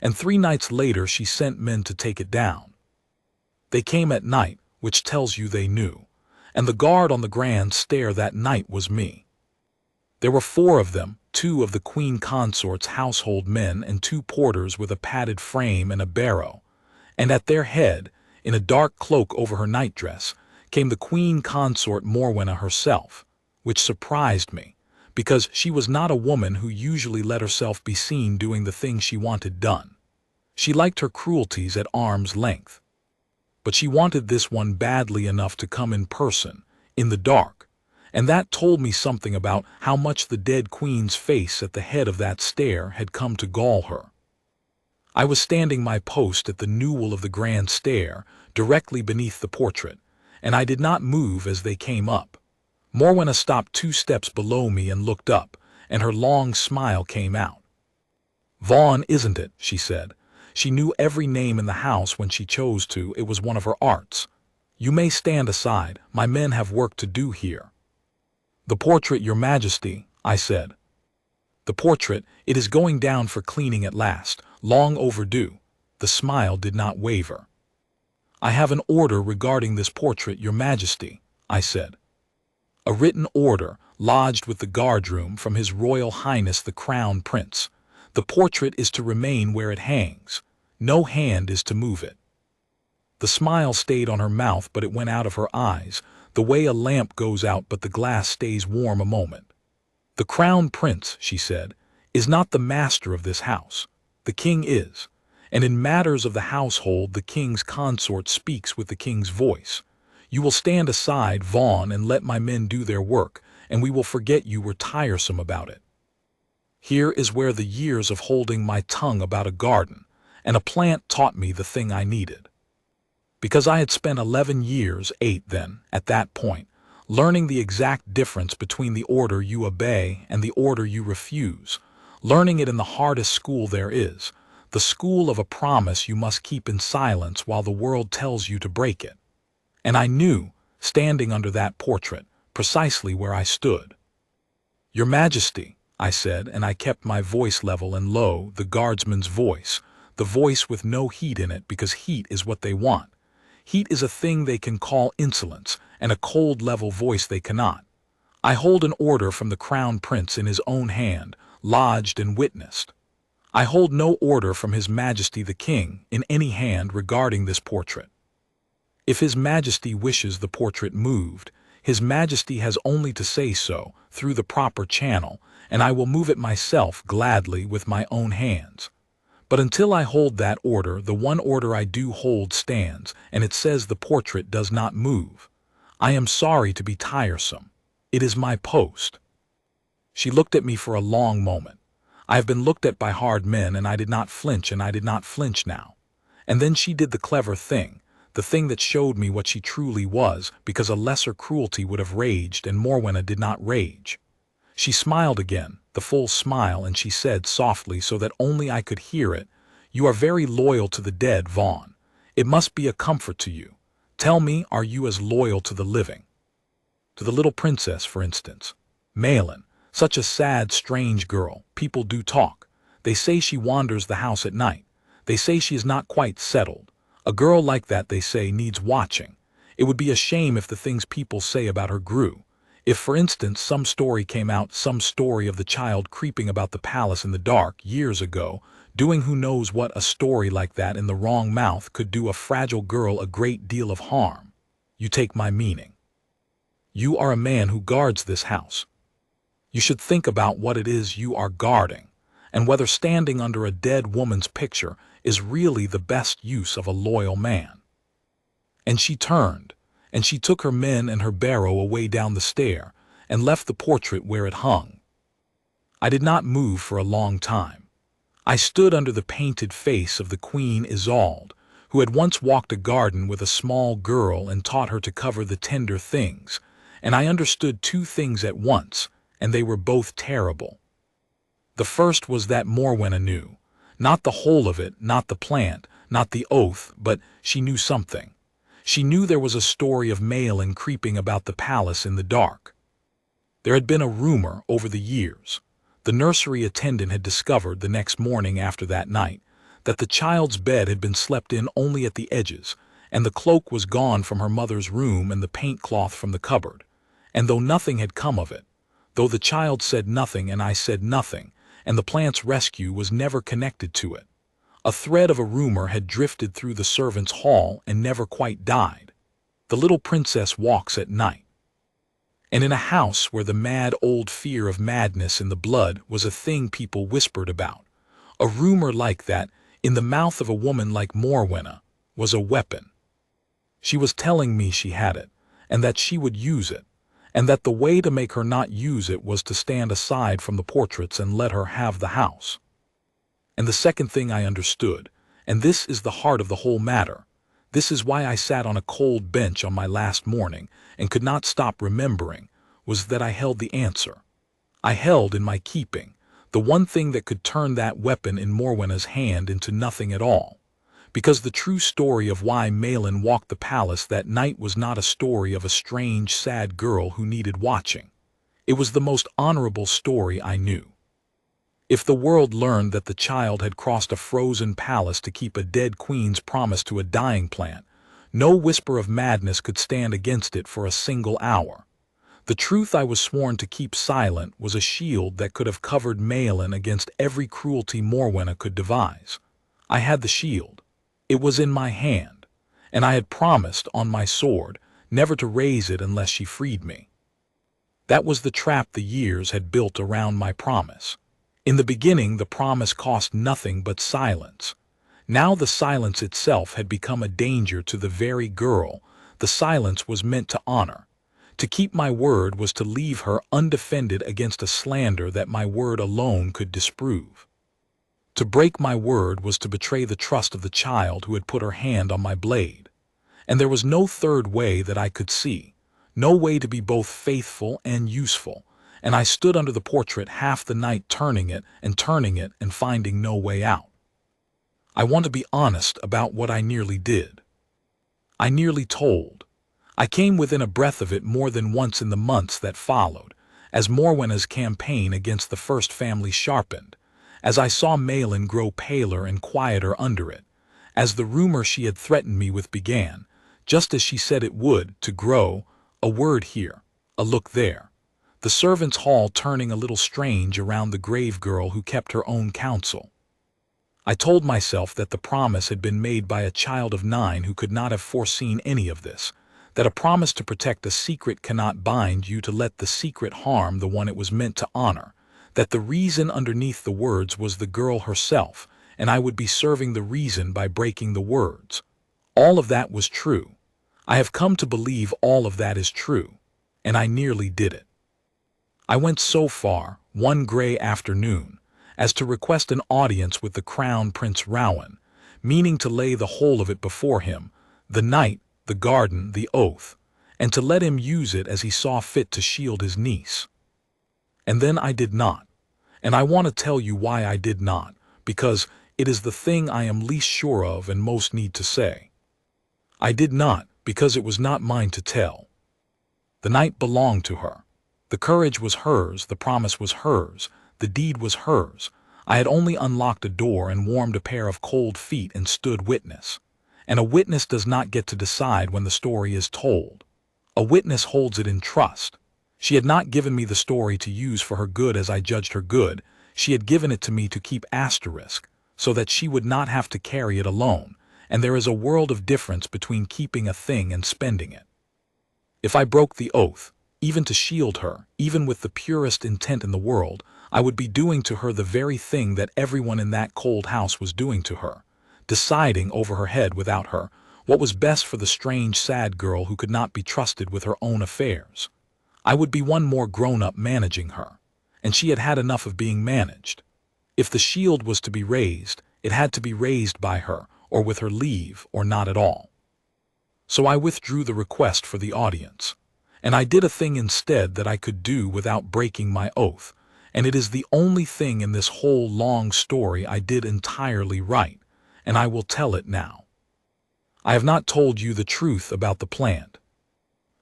And 3 nights later she sent men to take it down. They came at night, which tells you they knew, and the guard on the grand stair that night was me. There were 4 of them, 2 of the Queen Consort's household men and 2 porters with a padded frame and a barrow, and at their head, in a dark cloak over her nightdress, came the Queen Consort Morwenna herself, which surprised me, because she was not a woman who usually let herself be seen doing the thing she wanted done. She liked her cruelties at arm's length. But she wanted this one badly enough to come in person, in the dark, and that told me something about how much the dead queen's face at the head of that stair had come to gall her. I was standing my post at the newel of the grand stair, directly beneath the portrait, and I did not move as they came up. Morwenna stopped 2 steps below me and looked up, and her long smile came out. "Vaughn, isn't it?" she said. She knew every name in the house when she chose to. It was one of her arts. "You may stand aside. My men have work to do here." "The portrait, Your Majesty," I said. "The portrait, it is going down for cleaning at last, long overdue." The smile did not waver. "I have an order regarding this portrait, Your Majesty," I said. "A written order, lodged with the guardroom from His Royal Highness the Crown Prince. The portrait is to remain where it hangs. No hand is to move it." The smile stayed on her mouth, but it went out of her eyes, the way a lamp goes out but the glass stays warm a moment. "The Crown Prince," she said, "is not the master of this house. The king is, and in matters of the household the king's consort speaks with the king's voice. You will stand aside, Vaughn, and let my men do their work, and we will forget you were tiresome about it." Here is where the years of holding my tongue about a garden and a plant taught me the thing I needed. Because I had spent 11 years, 8 then, at that point, learning the exact difference between the order you obey and the order you refuse, learning it in the hardest school there is, the school of a promise you must keep in silence while the world tells you to break it. And I knew, standing under that portrait, precisely where I stood. "Your Majesty," I said, and I kept my voice level and low, the guardsman's voice, the voice with no heat in it, because heat is what they want. Heat is a thing they can call insolence, and a cold level voice they cannot. "I hold an order from the Crown Prince in his own hand, lodged and witnessed. I hold no order from His Majesty the King in any hand regarding this portrait. If His Majesty wishes the portrait moved, His Majesty has only to say so, through the proper channel, and I will move it myself gladly with my own hands. But until I hold that order, the one order I do hold stands, and it says the portrait does not move. I am sorry to be tiresome. It is my post." She looked at me for a long moment. I have been looked at by hard men, and I did not flinch, and I did not flinch now. And then she did the clever thing, the thing that showed me what she truly was, because a lesser cruelty would have raged, and Morwenna did not rage. She smiled again, the full smile, and she said softly so that only I could hear it, "You are very loyal to the dead, Vaughn. It must be a comfort to you. Tell me, are you as loyal to the living? To the little princess, for instance. Malin, such a sad, strange girl. People do talk. They say she wanders the house at night. They say she is not quite settled. A girl like that, they say, needs watching. It would be a shame if the things people say about her grew. If, for instance, some story came out, some story of the child creeping about the palace in the dark years ago, doing who knows what, a story like that in the wrong mouth could do a fragile girl a great deal of harm. You take my meaning. You are a man who guards this house. You should think about what it is you are guarding, and whether standing under a dead woman's picture is really the best use of a loyal man." And she turned, and she took her men and her barrow away down the stair, and left the portrait where it hung. I did not move for a long time. I stood under the painted face of the Queen Isolde, who had once walked a garden with a small girl and taught her to cover the tender things, and I understood 2 things at once, and they were both terrible. The first was that Morwenna knew, not the whole of it, not the plant, not the oath, but she knew something. She knew there was a story of Malin creeping about the palace in the dark. There had been a rumor over the years. The nursery attendant had discovered the next morning after that night that the child's bed had been slept in only at the edges, and the cloak was gone from her mother's room and the paint cloth from the cupboard. And though nothing had come of it, though the child said nothing and I said nothing, and the plant's rescue was never connected to it, a thread of a rumor had drifted through the servants' hall and never quite died. The little princess walks at night. And in a house where the mad old fear of madness in the blood was a thing people whispered about, a rumor like that, in the mouth of a woman like Morwenna, was a weapon. She was telling me she had it, and that she would use it, and that the way to make her not use it was to stand aside from the portraits and let her have the house. And the second thing I understood, and this is the heart of the whole matter, this is why I sat on a cold bench on my last morning and could not stop remembering, was that I held the answer. I held in my keeping the one thing that could turn that weapon in Morwenna's hand into nothing at all. Because the true story of why Malin walked the palace that night was not a story of a strange, sad girl who needed watching. It was the most honorable story I knew. If the world learned that the child had crossed a frozen palace to keep a dead queen's promise to a dying plant, no whisper of madness could stand against it for a single hour. The truth I was sworn to keep silent was a shield that could have covered Malin against every cruelty Morwenna could devise. I had the shield. It was in my hand, and I had promised, on my sword, never to raise it unless she freed me. That was the trap the years had built around my promise. In the beginning, the promise cost nothing but silence. Now the silence itself had become a danger to the very girl the silence was meant to honor. To keep my word was to leave her undefended against a slander that my word alone could disprove. To break my word was to betray the trust of the child who had put her hand on my blade. And there was no third way that I could see, no way to be both faithful and useful, and I stood under the portrait half the night turning it and finding no way out. I want to be honest about what I nearly did. I nearly told. I came within a breath of it more than once in the months that followed, as Morwenna's campaign against the first family sharpened, as I saw Malin grow paler and quieter under it, as the rumor she had threatened me with began, just as she said it would, to grow, a word here, a look there, the servants' hall turning a little strange around the grave girl who kept her own counsel. I told myself that the promise had been made by a child of 9 who could not have foreseen any of this, that a promise to protect a secret cannot bind you to let the secret harm the one it was meant to honor, that the reason underneath the words was the girl herself, and I would be serving the reason by breaking the words. All of that was true. I have come to believe all of that is true, and I nearly did it. I went so far, one gray afternoon, as to request an audience with the Crown Prince Rowan, meaning to lay the whole of it before him, the night, the garden, the oath, and to let him use it as he saw fit to shield his niece. And then I did not. And I want to tell you why I did not, because it is the thing I am least sure of and most need to say. I did not, because it was not mine to tell. The night belonged to her. The courage was hers, the promise was hers, the deed was hers. I had only unlocked a door and warmed a pair of cold feet and stood witness. And a witness does not get to decide when the story is told. A witness holds it in trust. She had not given me the story to use for her good as I judged her good. She had given it to me to keep asterisk, so that she would not have to carry it alone, and there is a world of difference between keeping a thing and spending it. If I broke the oath, even to shield her, even with the purest intent in the world, I would be doing to her the very thing that everyone in that cold house was doing to her, deciding over her head without her what was best for the strange, sad girl who could not be trusted with her own affairs. I would be one more grown-up managing her, and she had had enough of being managed. If the shield was to be raised, it had to be raised by her, or with her leave, or not at all. So I withdrew the request for the audience, and I did a thing instead that I could do without breaking my oath, and it is the only thing in this whole long story I did entirely right, and I will tell it now. I have not told you the truth about the plant.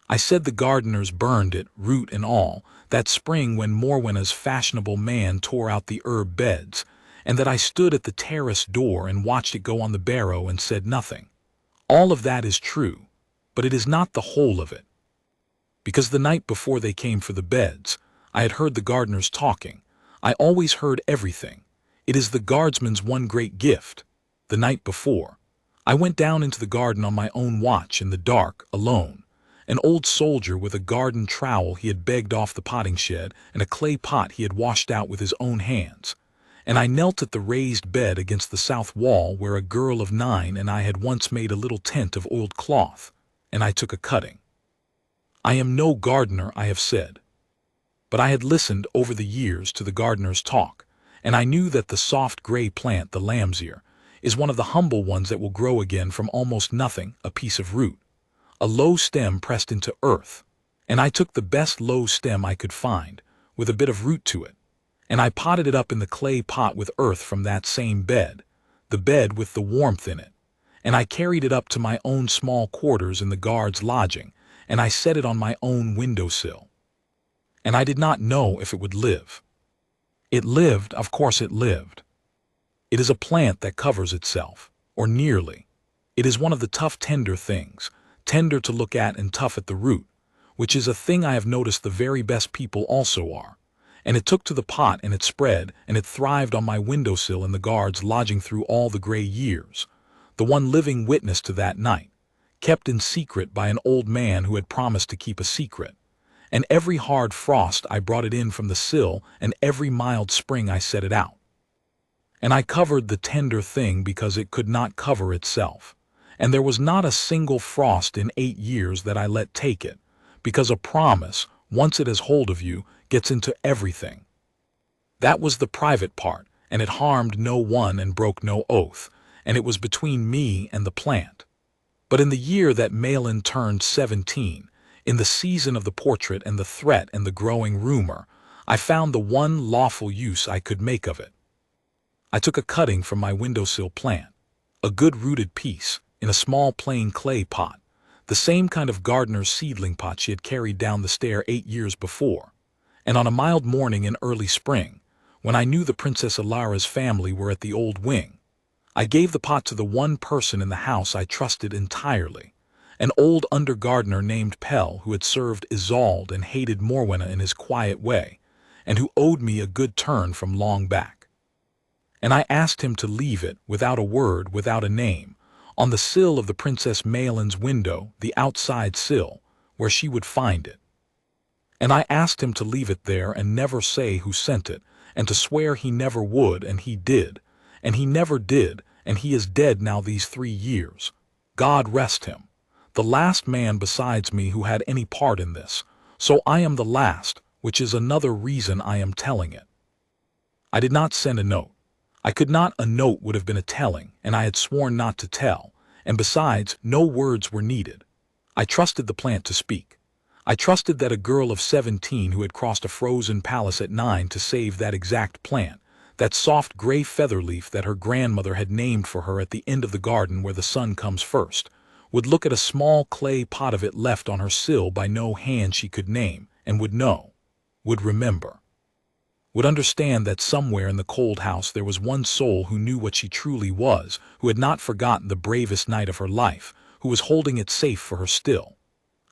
I said the gardeners burned it, root and all, that spring when Morwenna's fashionable man tore out the herb beds, and that I stood at the terrace door and watched it go on the barrow and said nothing. All of that is true, but it is not the whole of it. Because the night before they came for the beds, I had heard the gardeners talking. I always heard everything. It is the guardsman's one great gift. The night before, I went down into the garden on my own watch in the dark, alone. An old soldier with a garden trowel he had begged off the potting shed and a clay pot he had washed out with his own hands. And I knelt at the raised bed against the south wall where a girl of 9 and I had once made a little tent of oiled cloth, and I took a cutting. I am no gardener, I have said. But I had listened over the years to the gardener's talk, and I knew that the soft gray plant, the lamb's ear, is one of the humble ones that will grow again from almost nothing, a piece of root, a low stem pressed into earth. And I took the best low stem I could find, with a bit of root to it, and I potted it up in the clay pot with earth from that same bed, the bed with the warmth in it, and I carried it up to my own small quarters in the guard's lodging, and I set it on my own windowsill. And I did not know if it would live. It lived, of course it lived. It is a plant that covers itself, or nearly. It is one of the tough, tender things, tender to look at and tough at the root, which is a thing I have noticed the very best people also are. And it took to the pot, and it spread, and it thrived on my windowsill in the guard's lodging through all the gray years, the one living witness to that night, kept in secret by an old man who had promised to keep a secret. And every hard frost I brought it in from the sill, and every mild spring I set it out. And I covered the tender thing because it could not cover itself, and there was not a single frost in 8 years that I let take it, because a promise, once it has hold of you, gets into everything. That was the private part, and it harmed no one and broke no oath, and it was between me and the plant. But in the year that Malin turned 17, in the season of the portrait and the threat and the growing rumor, I found the one lawful use I could make of it. I took a cutting from my windowsill plant, a good-rooted piece, in a small plain clay pot, the same kind of gardener's seedling pot she had carried down the stair 8 years before, and on a mild morning in early spring, when I knew the Princess Ilara's family were at the old wing, I gave the pot to the one person in the house I trusted entirely, an old under-gardener named Pell who had served Isolde and hated Morwenna in his quiet way, and who owed me a good turn from long back. And I asked him to leave it, without a word, without a name, on the sill of the Princess Malin's window, the outside sill, where she would find it. And I asked him to leave it there and never say who sent it, and to swear he never would, and he did, and he never did, and he is dead now these 3 years. God rest him, the last man besides me who had any part in this, so I am the last, which is another reason I am telling it. I did not send a note. I could not, a note would have been a telling, and I had sworn not to tell, and besides, no words were needed. I trusted the plant to speak. I trusted that a girl of 17 who had crossed a frozen palace at 9 to save that exact plant, that soft gray feather leaf that her grandmother had named for her at the end of the garden where the sun comes first, would look at a small clay pot of it left on her sill by no hand she could name, and would know, would remember, would understand that somewhere in the cold house there was one soul who knew what she truly was, who had not forgotten the bravest night of her life, who was holding it safe for her still.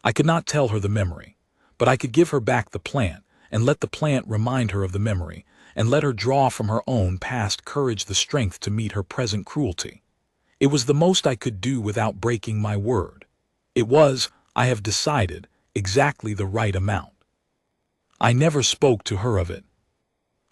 I could not tell her the memory, but I could give her back the plant, and let the plant remind her of the memory, and let her draw from her own past courage the strength to meet her present cruelty. It was the most I could do without breaking my word. It was, I have decided, exactly the right amount. I never spoke to her of it.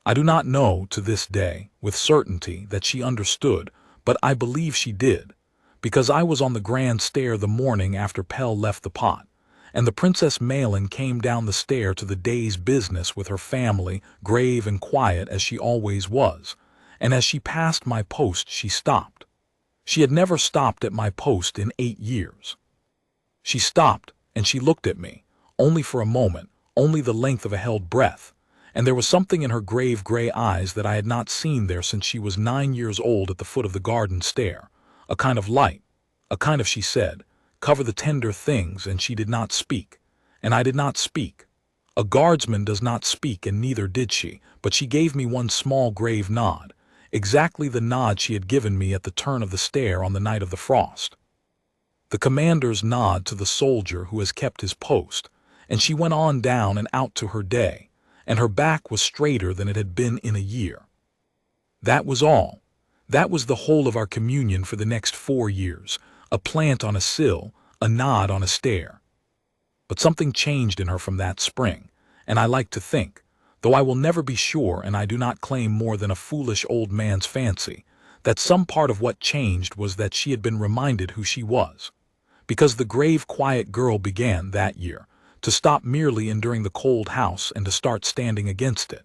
I do not know to this day, with certainty, that she understood, but I believe she did, because I was on the grand stair the morning after Pell left the pot, and the Princess Malin came down the stair to the day's business with her family, grave and quiet as she always was, and as she passed my post she stopped. She had never stopped at my post in 8 years. She stopped, and she looked at me, only for a moment, only the length of a held breath, and there was something in her grave gray eyes that I had not seen there since she was 9 years old at the foot of the garden stair, a kind of light, a kind of, she said, cover the tender things, and she did not speak, and I did not speak. A guardsman does not speak, and neither did she, but she gave me one small grave nod, exactly the nod she had given me at the turn of the stair on the night of the frost. The commander's nod to the soldier who has kept his post, and she went on down and out to her day, and her back was straighter than it had been in a year. That was all. That was the whole of our communion for the next 4 years, a plant on a sill, a nod on a stair. But something changed in her from that spring, and I like to think, though I will never be sure, and I do not claim more than a foolish old man's fancy, that some part of what changed was that she had been reminded who she was. Because the grave, quiet girl began, that year, to stop merely enduring the cold house and to start standing against it.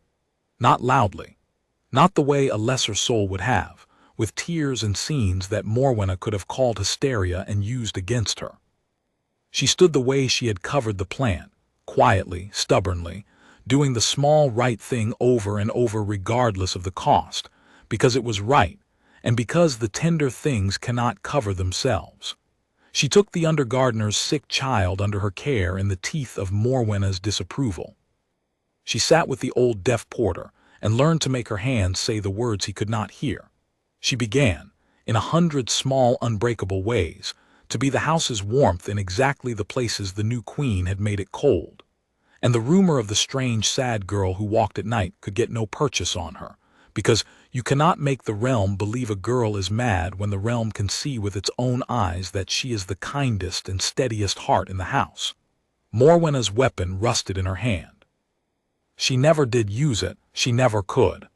Not loudly. Not the way a lesser soul would have, with tears and scenes that Morwenna could have called hysteria and used against her. She stood the way she had covered the plant, quietly, stubbornly, doing the small right thing over and over regardless of the cost, because it was right, and because the tender things cannot cover themselves. She took the undergardener's sick child under her care in the teeth of Morwenna's disapproval. She sat with the old deaf porter and learned to make her hands say the words he could not hear. She began, in 100 small unbreakable ways, to be the house's warmth in exactly the places the new queen had made it cold. And the rumor of the strange, sad girl who walked at night could get no purchase on her, because you cannot make the realm believe a girl is mad when the realm can see with its own eyes that she is the kindest and steadiest heart in the house. Morwenna's weapon rusted in her hand. She never did use it, she never could.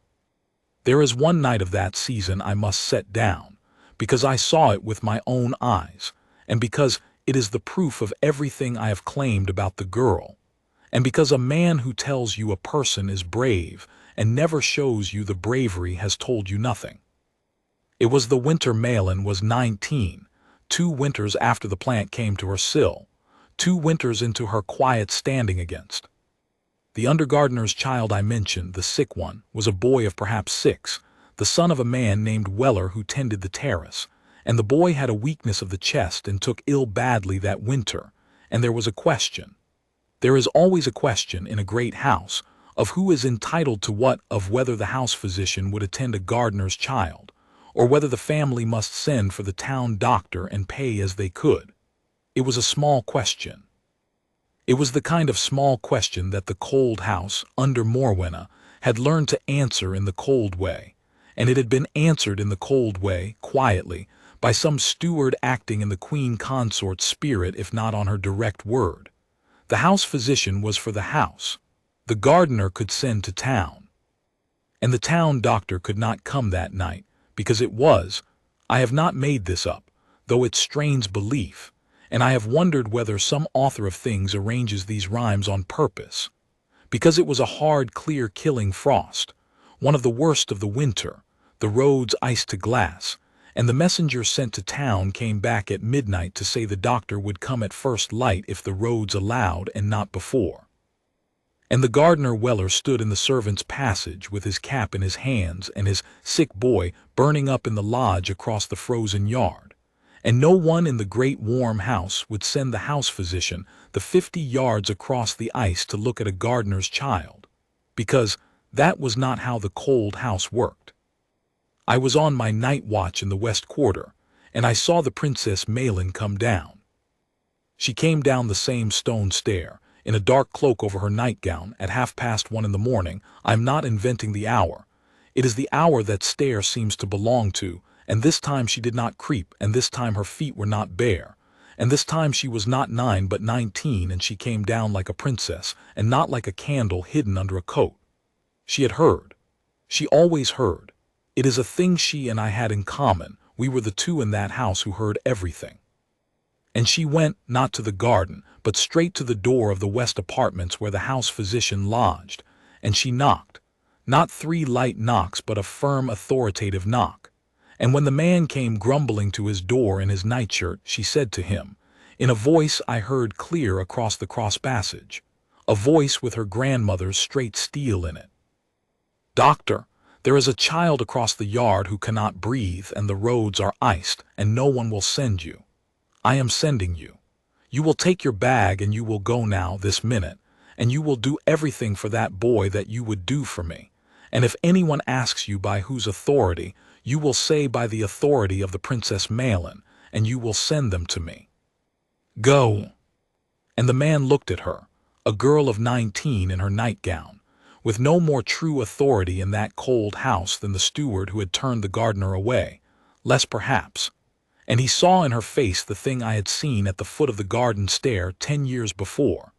There is one night of that season I must set down, because I saw it with my own eyes, and because it is the proof of everything I have claimed about the girl, and because a man who tells you a person is brave and never shows you the bravery has told you nothing. It was the winter Malin was 19, 2 winters after the plant came to her sill, 2 winters into her quiet standing against. The undergardener's child I mentioned, the sick one, was a boy of perhaps 6, the son of a man named Weller who tended the terrace, and the boy had a weakness of the chest and took ill badly that winter, and there was a question. There is always a question in a great house of who is entitled to what, of whether the house physician would attend a gardener's child, or whether the family must send for the town doctor and pay as they could. It was a small question. It was the kind of small question that the cold house, under Morwenna, had learned to answer in the cold way, and it had been answered in the cold way, quietly, by some steward acting in the Queen Consort's spirit if not on her direct word. The house physician was for the house. The gardener could send to town. And the town doctor could not come that night, because it was, I have not made this up, though it strains belief, and I have wondered whether some author of things arranges these rhymes on purpose. Because it was a hard, clear, killing frost, one of the worst of the winter, the roads iced to glass, and the messenger sent to town came back at midnight to say the doctor would come at first light if the roads allowed and not before. And the gardener Weller stood in the servants' passage with his cap in his hands and his sick boy burning up in the lodge across the frozen yard. And no one in the great warm house would send the house physician the 50 yards across the ice to look at a gardener's child, because that was not how the cold house worked. I was on my night watch in the west quarter, and I saw the Princess Malin come down. She came down the same stone stair, in a dark cloak over her nightgown, at 1:30 in the morning. I am not inventing the hour. It is the hour that stair seems to belong to, and this time she did not creep, and this time her feet were not bare, and this time she was not 9 but 19, and she came down like a princess, and not like a candle hidden under a coat. She had heard. She always heard. It is a thing she and I had in common. We were the two in that house who heard everything. And she went, not to the garden, but straight to the door of the west apartments where the house physician lodged, and she knocked. Not 3 light knocks, but a firm, authoritative knock. And when the man came grumbling to his door in his nightshirt, she said to him, in a voice I heard clear across the cross passage, a voice with her grandmother's straight steel in it, "Doctor, there is a child across the yard who cannot breathe, and the roads are iced, and no one will send you. I am sending you. You will take your bag and you will go now, this minute, and you will do everything for that boy that you would do for me. And if anyone asks you by whose authority, you will say by the authority of the Princess Malin, and you will send them to me. Go." And the man looked at her, a girl of 19 in her nightgown, with no more true authority in that cold house than the steward who had turned the gardener away, less perhaps. And he saw in her face the thing I had seen at the foot of the garden stair 10 years before,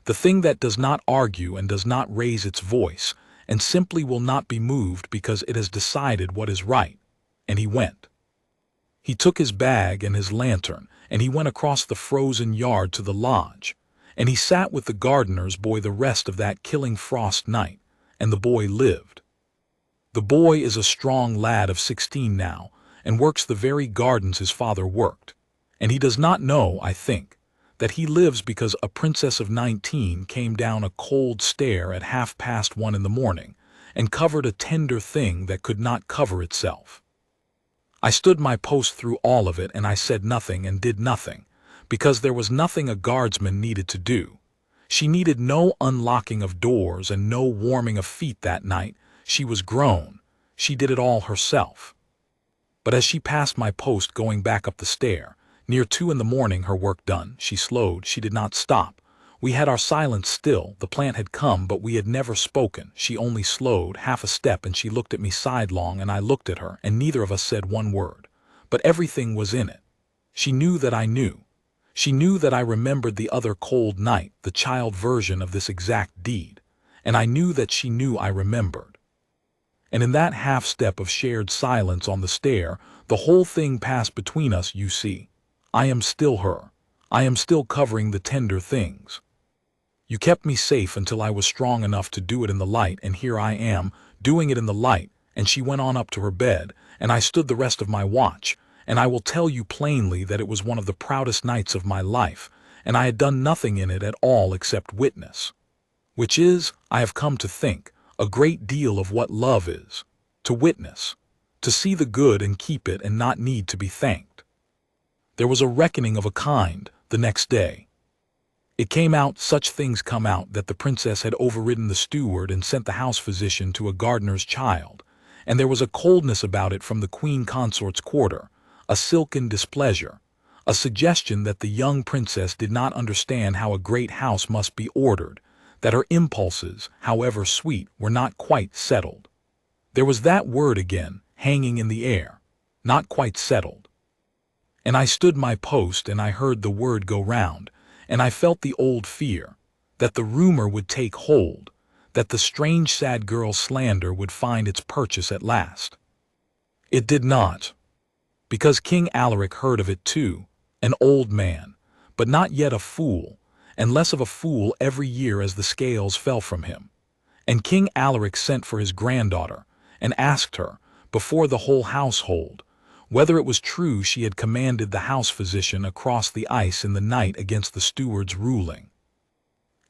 the thing that does not argue and does not raise its voice, and simply will not be moved because it has decided what is right. And he went. He took his bag and his lantern, and he went across the frozen yard to the lodge, And he sat with the gardener's boy the rest of that killing frost night, and the boy lived. The boy is a strong lad of 16 now, and works the very gardens his father worked. And he does not know, I think, that he lives because a princess of 19 came down a cold stair at 1:30 in the morning, and covered a tender thing that could not cover itself. I stood my post through all of it, and I said nothing and did nothing, because there was nothing a guardsman needed to do. She needed no unlocking of doors and no warming of feet that night. She was grown. She did it all herself. But as she passed my post going back up the stair, near 2 in the morning, her work done, she slowed. She did not stop. We had our silence still. The plant had come, but we had never spoken. She only slowed half a step, and she looked at me sidelong, and I looked at her, and neither of us said one word. But everything was in it. She knew that I knew. She knew that I remembered the other cold night, the child version of this exact deed, and I knew that she knew I remembered. And in that half-step of shared silence on the stair, the whole thing passed between us, you see. I am still her. I am still covering the tender things. You kept me safe until I was strong enough to do it in the light, and here I am, doing it in the light. And she went on up to her bed, and I stood the rest of my watch, and I will tell you plainly that it was one of the proudest nights of my life, and I had done nothing in it at all except witness. Which is, I have come to think, a great deal of what love is. To witness. To see the good and keep it and not need to be thanked. There was a reckoning of a kind the next day. It came out, such things come out, that the princess had overridden the steward and sent the house physician to a gardener's child, and there was a coldness about it from the Queen Consort's quarter, a silken displeasure, a suggestion that the young princess did not understand how a great house must be ordered, that her impulses, however sweet, were not quite settled. There was that word again, hanging in the air, not quite settled. And I stood my post, and I heard the word go round, and I felt the old fear, that the rumor would take hold, that the strange sad girl slander would find its purchase at last. It did not. Because King Elric heard of it too, an old man, but not yet a fool, and less of a fool every year as the scales fell from him. And King Elric sent for his granddaughter, and asked her, before the whole household, whether it was true she had commanded the house physician across the ice in the night against the steward's ruling.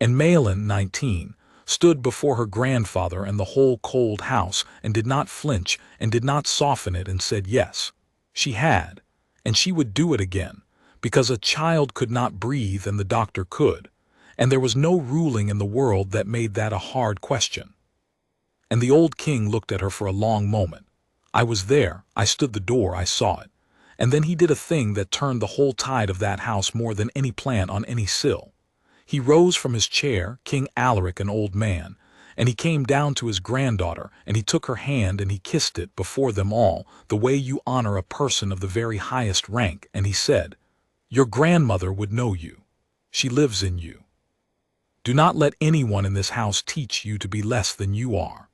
And Malin, 19, stood before her grandfather and the whole cold house, and did not flinch, and did not soften it, and said yes, she had, and she would do it again, because a child could not breathe and the doctor could, and there was no ruling in the world that made that a hard question. And the old king looked at her for a long moment. I was there, I stood the door, I saw it. And then he did a thing that turned the whole tide of that house more than any plant on any sill. He rose from his chair, King Elric, an old man, and he came down to his granddaughter, and he took her hand and he kissed it before them all, the way you honor a person of the very highest rank, and he said, "Your grandmother would know you. She lives in you. Do not let anyone in this house teach you to be less than you are."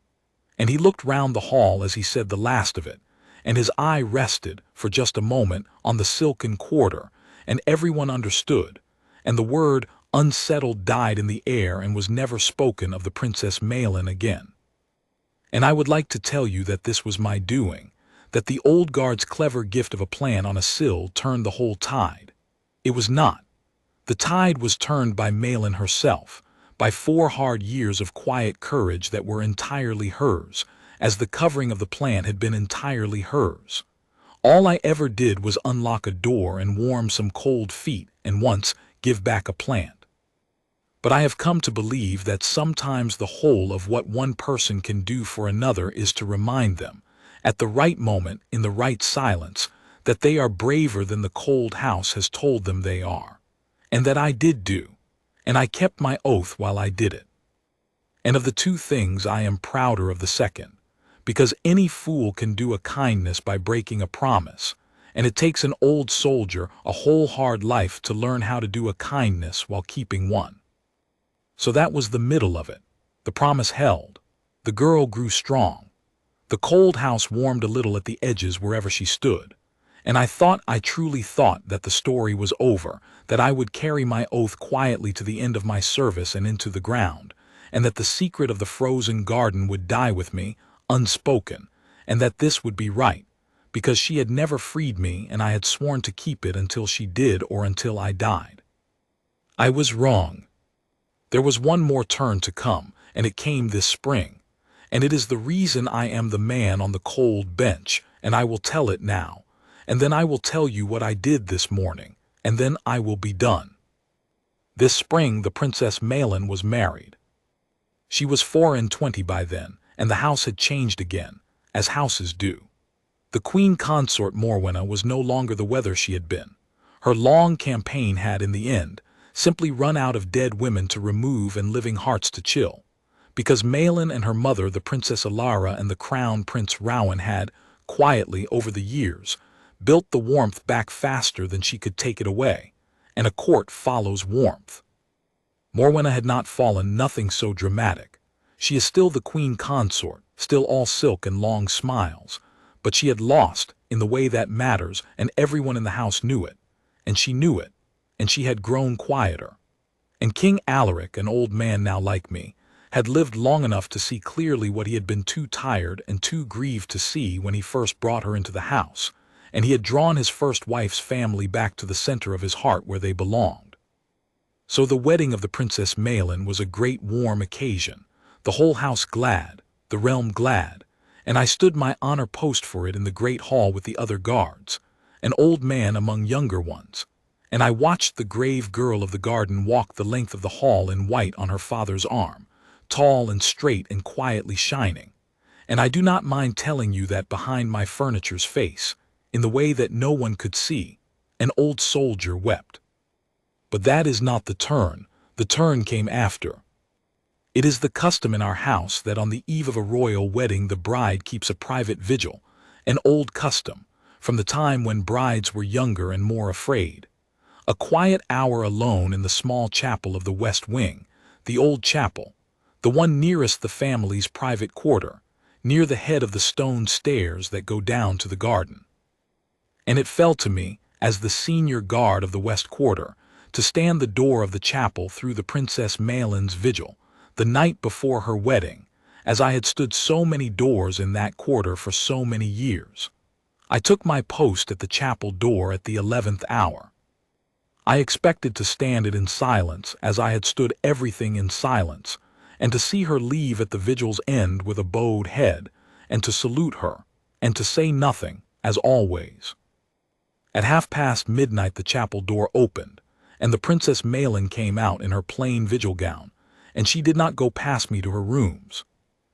And he looked round the hall as he said the last of it, and his eye rested, for just a moment, on the silken quarter, and everyone understood, and the word unsettled died in the air and was never spoken of the Princess Malin again. And I would like to tell you that this was my doing, that the old guard's clever gift of a plan on a sill turned the whole tide. It was not. The tide was turned by Malin herself, by 4 hard years of quiet courage that were entirely hers, as the covering of the plant had been entirely hers. All I ever did was unlock a door and warm some cold feet, and once give back a plant. But I have come to believe that sometimes the whole of what one person can do for another is to remind them, at the right moment, in the right silence, that they are braver than the cold house has told them they are. And that I did do. And I kept my oath while I did it. And of the two things I am prouder of the second, because any fool can do a kindness by breaking a promise, and it takes an old soldier a whole hard life to learn how to do a kindness while keeping one. So that was the middle of it. The promise held. The girl grew strong. The cold house warmed a little at the edges wherever she stood, and I truly thought that the story was over, that I would carry my oath quietly to the end of my service and into the ground, and that the secret of the frozen garden would die with me, unspoken, and that this would be right, because she had never freed me and I had sworn to keep it until she did or until I died. I was wrong. There was one more turn to come, and it came this spring, and it is the reason I am the man on the cold bench, and I will tell it now, and then I will tell you what I did this morning, and then I will be done. This spring the Princess Malin was married. She was 24 by then, and the house had changed again, as houses do. The Queen Consort Morwenna was no longer the weather she had been. Her long campaign had, in the end, simply run out of dead women to remove and living hearts to chill, because Malin and her mother, the Princess Alara, and the Crown Prince Rowan had, quietly over the years, built the warmth back faster than she could take it away, and a court follows warmth. Morwenna had not fallen, nothing so dramatic. She is still the Queen Consort, still all silk and long smiles, but she had lost in the way that matters, and everyone in the house knew it, and she knew it, and she had grown quieter. And King Elric, an old man now like me, had lived long enough to see clearly what he had been too tired and too grieved to see when he first brought her into the house, and he had drawn his first wife's family back to the center of his heart where they belonged. So the wedding of the Princess Malin was a great warm occasion, the whole house glad, the realm glad, and I stood my honor post for it in the great hall with the other guards, an old man among younger ones, and I watched the grave girl of the garden walk the length of the hall in white on her father's arm, tall and straight and quietly shining, and I do not mind telling you that behind my furniture's face, in the way that no one could see, an old soldier wept. But that is not the turn came after. It is the custom in our house that on the eve of a royal wedding the bride keeps a private vigil, an old custom, from the time when brides were younger and more afraid. A quiet hour alone in the small chapel of the west wing, the old chapel, the one nearest the family's private quarter, near the head of the stone stairs that go down to the garden. And it fell to me, as the senior guard of the west quarter, to stand the door of the chapel through the Princess Malin's vigil, the night before her wedding, as I had stood so many doors in that quarter for so many years. I took my post at the chapel door at the 11th hour. I expected to stand it in silence, as I had stood everything in silence, and to see her leave at the vigil's end with a bowed head, and to salute her, and to say nothing, as always. At midnight the chapel door opened, and the Princess Malin came out in her plain vigil gown, and she did not go past me to her rooms.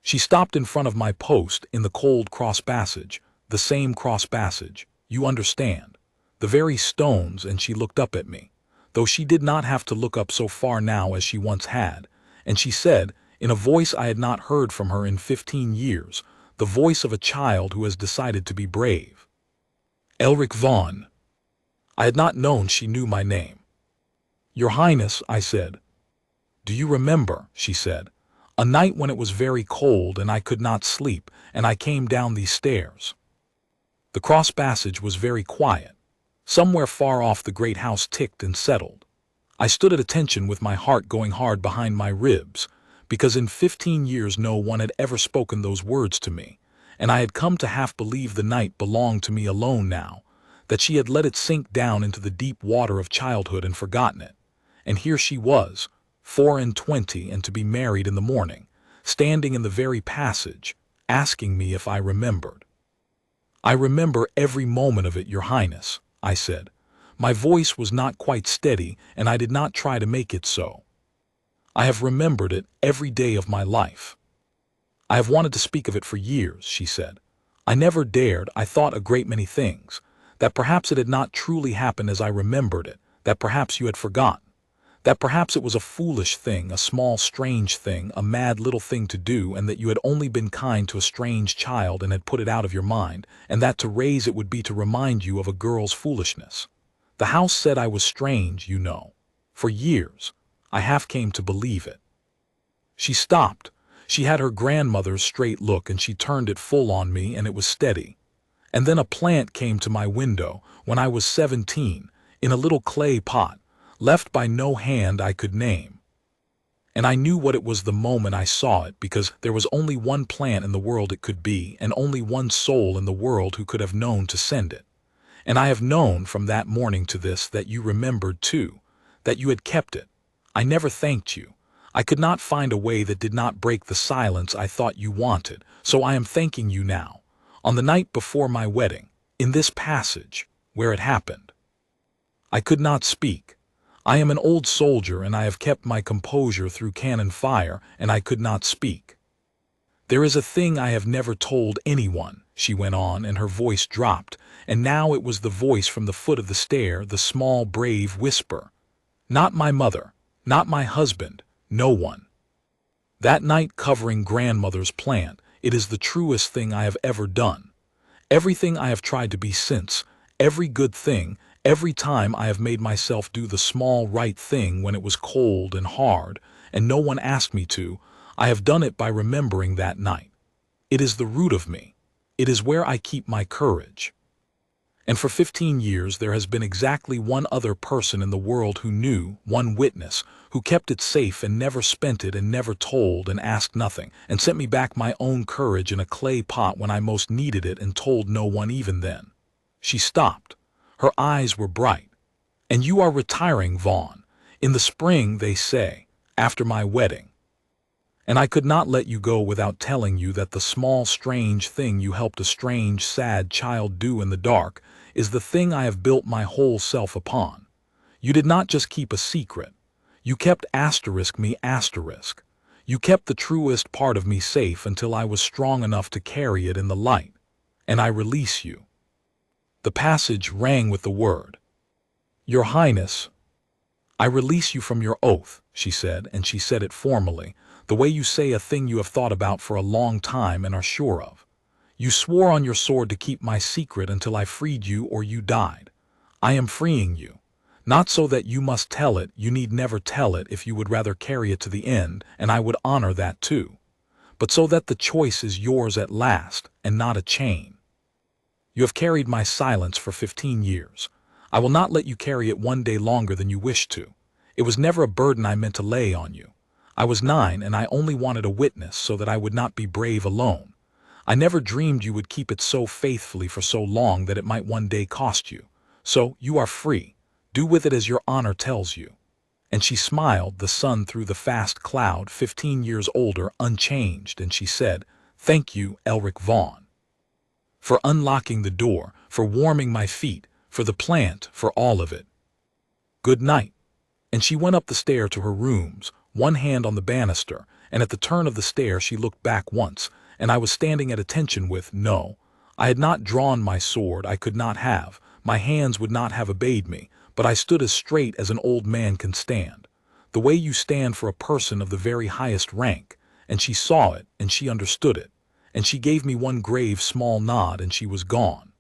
She stopped in front of my post in the cold cross passage, the same cross passage, you understand, the very stones, and she looked up at me, though she did not have to look up so far now as she once had, and she said, in a voice I had not heard from her in 15 years, the voice of a child who has decided to be brave. Elric Vaughn. I had not known she knew my name. Your Highness, I said. Do you remember, she said, a night when it was very cold and I could not sleep, and I came down these stairs? The cross passage was very quiet. Somewhere far off the great house ticked and settled. I stood at attention with my heart going hard behind my ribs, because in 15 years no one had ever spoken those words to me, and I had come to half believe the night belonged to me alone now, that she had let it sink down into the deep water of childhood and forgotten it. And here she was, 24, and to be married in the morning, standing in the very passage, asking me if I remembered. I remember every moment of it, Your Highness, I said. My voice was not quite steady, and I did not try to make it so. I have remembered it every day of my life. I have wanted to speak of it for years, she said. I never dared. I thought a great many things, that perhaps it had not truly happened as I remembered it, that perhaps you had forgotten, that perhaps it was a foolish thing, a small strange thing, a mad little thing to do, and that you had only been kind to a strange child and had put it out of your mind, and that to raise it would be to remind you of a girl's foolishness. The house said I was strange, you know. For years, I half came to believe it. She stopped. She had her grandmother's straight look, and she turned it full on me, and it was steady. And then a plant came to my window when I was 17, in a little clay pot, left by no hand I could name. And I knew what it was the moment I saw it, because there was only one plant in the world it could be, and only one soul in the world who could have known to send it. And I have known from that morning to this that you remembered too, that you had kept it. I never thanked you. I could not find a way that did not break the silence I thought you wanted, so I am thanking you now, on the night before my wedding, in this passage, where it happened. I could not speak. I am an old soldier, and I have kept my composure through cannon fire, and I could not speak. There is a thing I have never told anyone, she went on, and her voice dropped, and now it was the voice from the foot of the stair, the small, brave whisper. Not my mother, not my husband, no one. That night covering grandmother's plant, it is the truest thing I have ever done. Everything I have tried to be since, every good thing, every time I have made myself do the small right thing when it was cold and hard, and no one asked me to, I have done it by remembering that night. It is the root of me. It is where I keep my courage. And for 15 years there has been exactly one other person in the world who knew, one witness, who kept it safe and never spent it and never told and asked nothing, and sent me back my own courage in a clay pot when I most needed it and told no one even then. She stopped. Her eyes were bright. And you are retiring, Vaughn, in the spring, they say, after my wedding. And I could not let you go without telling you that the small, strange thing you helped a strange, sad child do in the dark is the thing I have built my whole self upon. You did not just keep a secret. You kept me. You kept the truest part of me safe until I was strong enough to carry it in the light. And I release you. The passage rang with the word. Your Highness, I release you from your oath, she said, and she said it formally, the way you say a thing you have thought about for a long time and are sure of. You swore on your sword to keep my secret until I freed you or you died. I am freeing you. Not so that you must tell it, you need never tell it if you would rather carry it to the end, and I would honor that too. But so that the choice is yours at last, and not a chain. You have carried my silence for 15 years. I will not let you carry it one day longer than you wish to. It was never a burden I meant to lay on you. I was 9, and I only wanted a witness so that I would not be brave alone. I never dreamed you would keep it so faithfully for so long that it might one day cost you. So you are free. Do with it as your honor tells you. And she smiled, the sun through the fast cloud, 15 years older, unchanged, and she said, Thank you, Elric Vaughn. For unlocking the door, for warming my feet, for the plant, for all of it. Good night. And she went up the stair to her rooms, one hand on the banister, and at the turn of the stair she looked back once, and I was standing at attention with, no, I had not drawn my sword, I could not have, my hands would not have obeyed me, but I stood as straight as an old man can stand, the way you stand for a person of the very highest rank, and she saw it, and she understood it, and she gave me one grave small nod, and she was gone.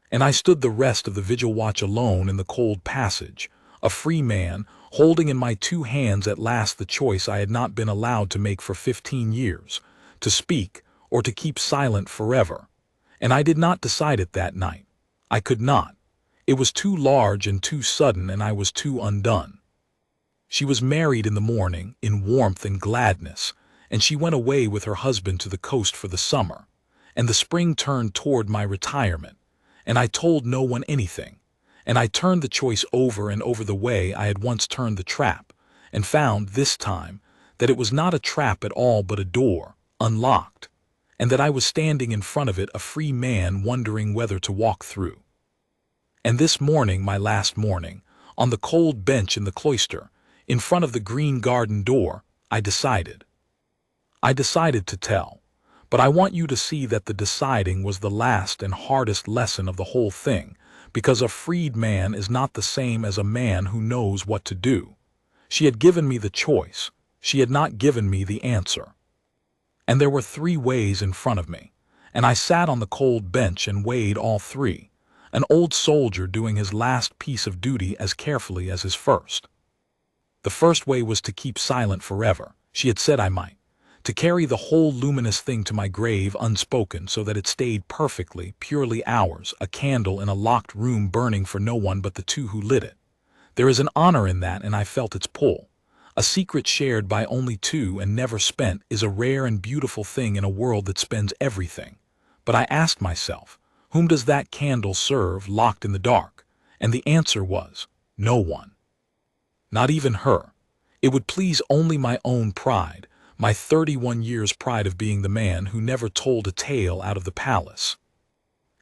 And I stood the rest of the vigil watch alone in the cold passage, a free man, holding in my 2 hands at last the choice I had not been allowed to make for 15 years, to speak or to keep silent forever. And I did not decide it that night. I could not. It was too large and too sudden, and I was too undone. She was married in the morning, in warmth and gladness, and she went away with her husband to the coast for the summer, and the spring turned toward my retirement, and I told no one anything, and I turned the choice over and over the way I had once turned the trap, and found, this time, that it was not a trap at all but a door, unlocked, and that I was standing in front of it a free man wondering whether to walk through. And this morning, my last morning, on the cold bench in the cloister, in front of the green garden door, I decided. I decided to tell, but I want you to see that the deciding was the last and hardest lesson of the whole thing, because a freed man is not the same as a man who knows what to do. She had given me the choice. She had not given me the answer. And there were 3 ways in front of me, and I sat on the cold bench and weighed all 3, an old soldier doing his last piece of duty as carefully as his first. The first way was to keep silent forever. She had said I might. to carry the whole luminous thing to my grave unspoken so that it stayed perfectly, purely ours, a candle in a locked room burning for no one but the two who lit it. There is an honor in that, and I felt its pull. A secret shared by only two and never spent is a rare and beautiful thing in a world that spends everything. But I asked myself, whom does that candle serve locked in the dark? And the answer was, no one. Not even her. It would please only my own pride, my 31 years' pride of being the man who never told a tale out of the palace.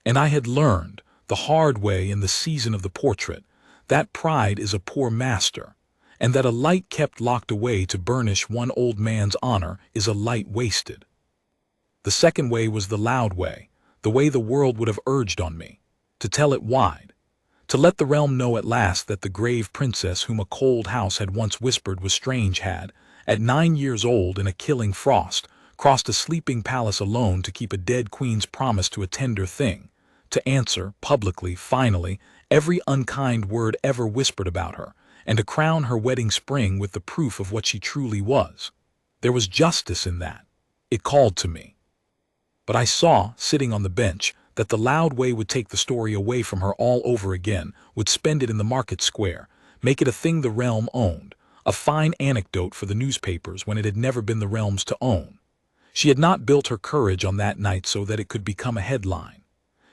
And I had learned, the hard way in the season of the portrait, that pride is a poor master, and that a light kept locked away to burnish one old man's honor is a light wasted. The second way was the loud way, the way the world would have urged on me, to tell it wide, to let the realm know at last that the grave princess whom a cold house had once whispered was strange had, at 9 years old in a killing frost, crossed a sleeping palace alone to keep a dead queen's promise to a tender thing, to answer, publicly, finally, every unkind word ever whispered about her, and to crown her wedding spring with the proof of what she truly was. There was justice in that. It called to me. But I saw, sitting on the bench, that the loud way would take the story away from her all over again, would spend it in the market square, make it a thing the realm owned, a fine anecdote for the newspapers when it had never been the realm's to own. She had not built her courage on that night so that it could become a headline.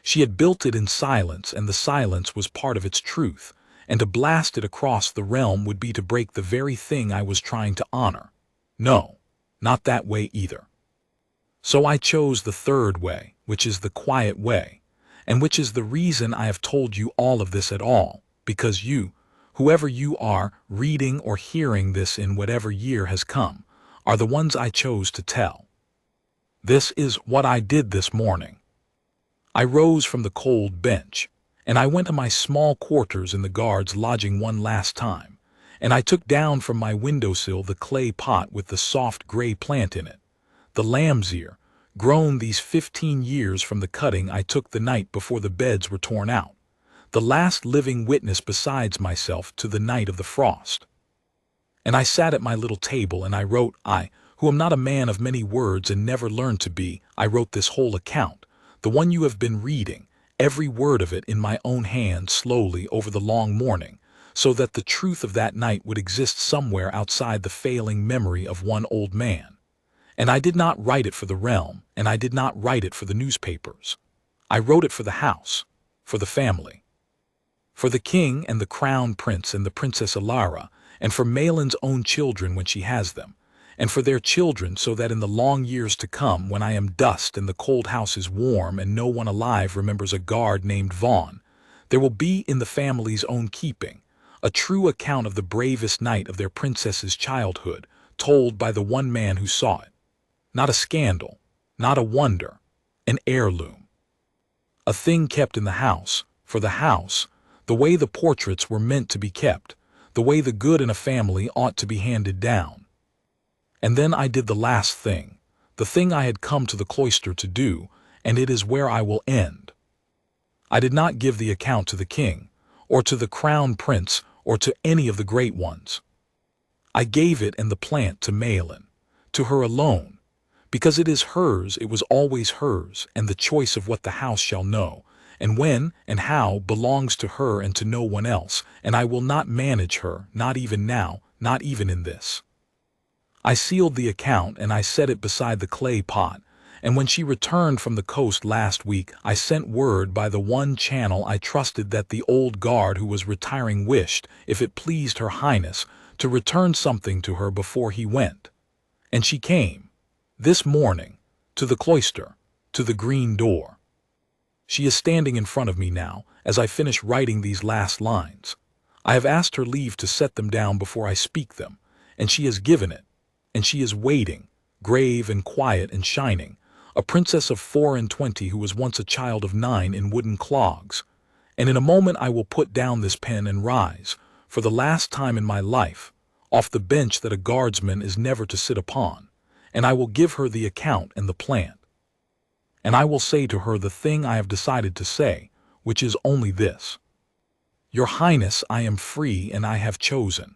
She had built it in silence, and the silence was part of its truth, and to blast it across the realm would be to break the very thing I was trying to honor. No, not that way either. So I chose the third way, which is the quiet way, and which is the reason I have told you all of this at all, because you, whoever you are, reading or hearing this in whatever year has come, are the ones I chose to tell. This is what I did this morning. I rose from the cold bench, and I went to my small quarters in the guards' lodging one last time, and I took down from my windowsill the clay pot with the soft gray plant in it, the lamb's ear, grown these 15 years from the cutting I took the night before the beds were torn out, the last living witness besides myself to the night of the frost. And I sat at my little table and I wrote, I, who am not a man of many words and never learned to be, I wrote this whole account, the one you have been reading, every word of it in my own hand slowly over the long morning, so that the truth of that night would exist somewhere outside the failing memory of one old man. And I did not write it for the realm, and I did not write it for the newspapers. I wrote it for the house, for the family. For the king and the crown prince and the Princess Alara, and for Malin's own children when she has them, and for their children so that in the long years to come when I am dust and the cold house is warm and no one alive remembers a guard named Vaughn, there will be in the family's own keeping a true account of the bravest night of their princess's childhood, told by the one man who saw it. Not a scandal, not a wonder, an heirloom. A thing kept in the house, for the house, the way the portraits were meant to be kept, the way the good in a family ought to be handed down. And then I did the last thing, the thing I had come to the cloister to do, and it is where I will end. I did not give the account to the king, or to the crown prince, or to any of the great ones. I gave it and the plant to Malin, to her alone, because it is hers, it was always hers, and the choice of what the house shall know, and when and how belongs to her and to no one else, and I will not manage her, not even now, not even in this. I sealed the account and I set it beside the clay pot, and when she returned from the coast last week, I sent word by the one channel I trusted that the old guard who was retiring wished, if it pleased her highness, to return something to her before he went. And she came, this morning, to the cloister, to the green door. She is standing in front of me now, as I finish writing these last lines. I have asked her leave to set them down before I speak them, and she has given it, and she is waiting, grave and quiet and shining, a princess of 24 who was once a child of 9 in wooden clogs. And in a moment I will put down this pen and rise, for the last time in my life, off the bench that a guardsman is never to sit upon, and I will give her the account and the plant. And I will say to her the thing I have decided to say, which is only this. Your Highness, I am free and I have chosen.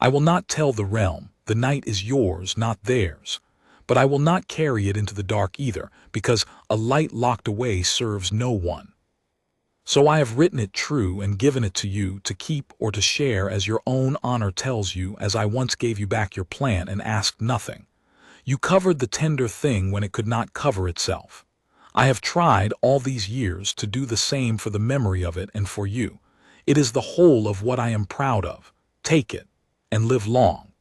I will not tell the realm, the night is yours, not theirs. but I will not carry it into the dark either, because a light locked away serves no one. So I have written it true and given it to you to keep or to share as your own honor tells you, as I once gave you back your plant and asked nothing. You covered the tender thing when it could not cover itself. I have tried all these years to do the same for the memory of it and for you. It is the whole of what I am proud of. Take it, and live long.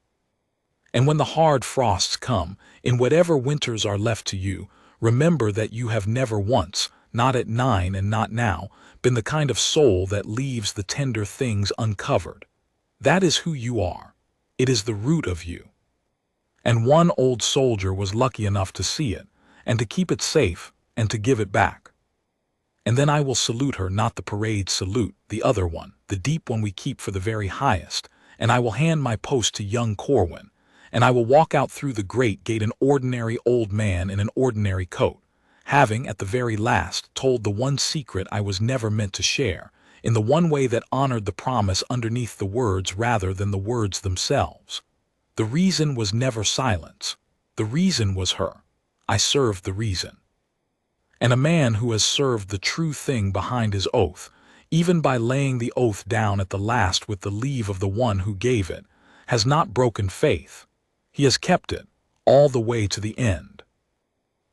And when the hard frosts come, in whatever winters are left to you, remember that you have never once, not at 9 and not now, been the kind of soul that leaves the tender things uncovered. That is who you are. It is the root of you. And one old soldier was lucky enough to see it, and to keep it safe, and to give it back. And then I will salute her, not the parade salute, the other one, the deep one we keep for the very highest, and I will hand my post to young Corwin, and I will walk out through the great gate an ordinary old man in an ordinary coat, having, at the very last, told the one secret I was never meant to share, in the one way that honored the promise underneath the words rather than the words themselves. The reason was never silence. The reason was her. I served the reason. And a man who has served the true thing behind his oath, even by laying the oath down at the last with the leave of the one who gave it, has not broken faith. He has kept it, all the way to the end.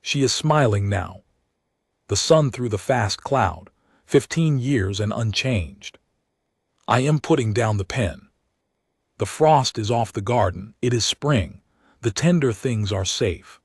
She is smiling now. The sun through the fast cloud, 15 years and unchanged. I am putting down the pen. The frost is off the garden, it is spring, the tender things are safe.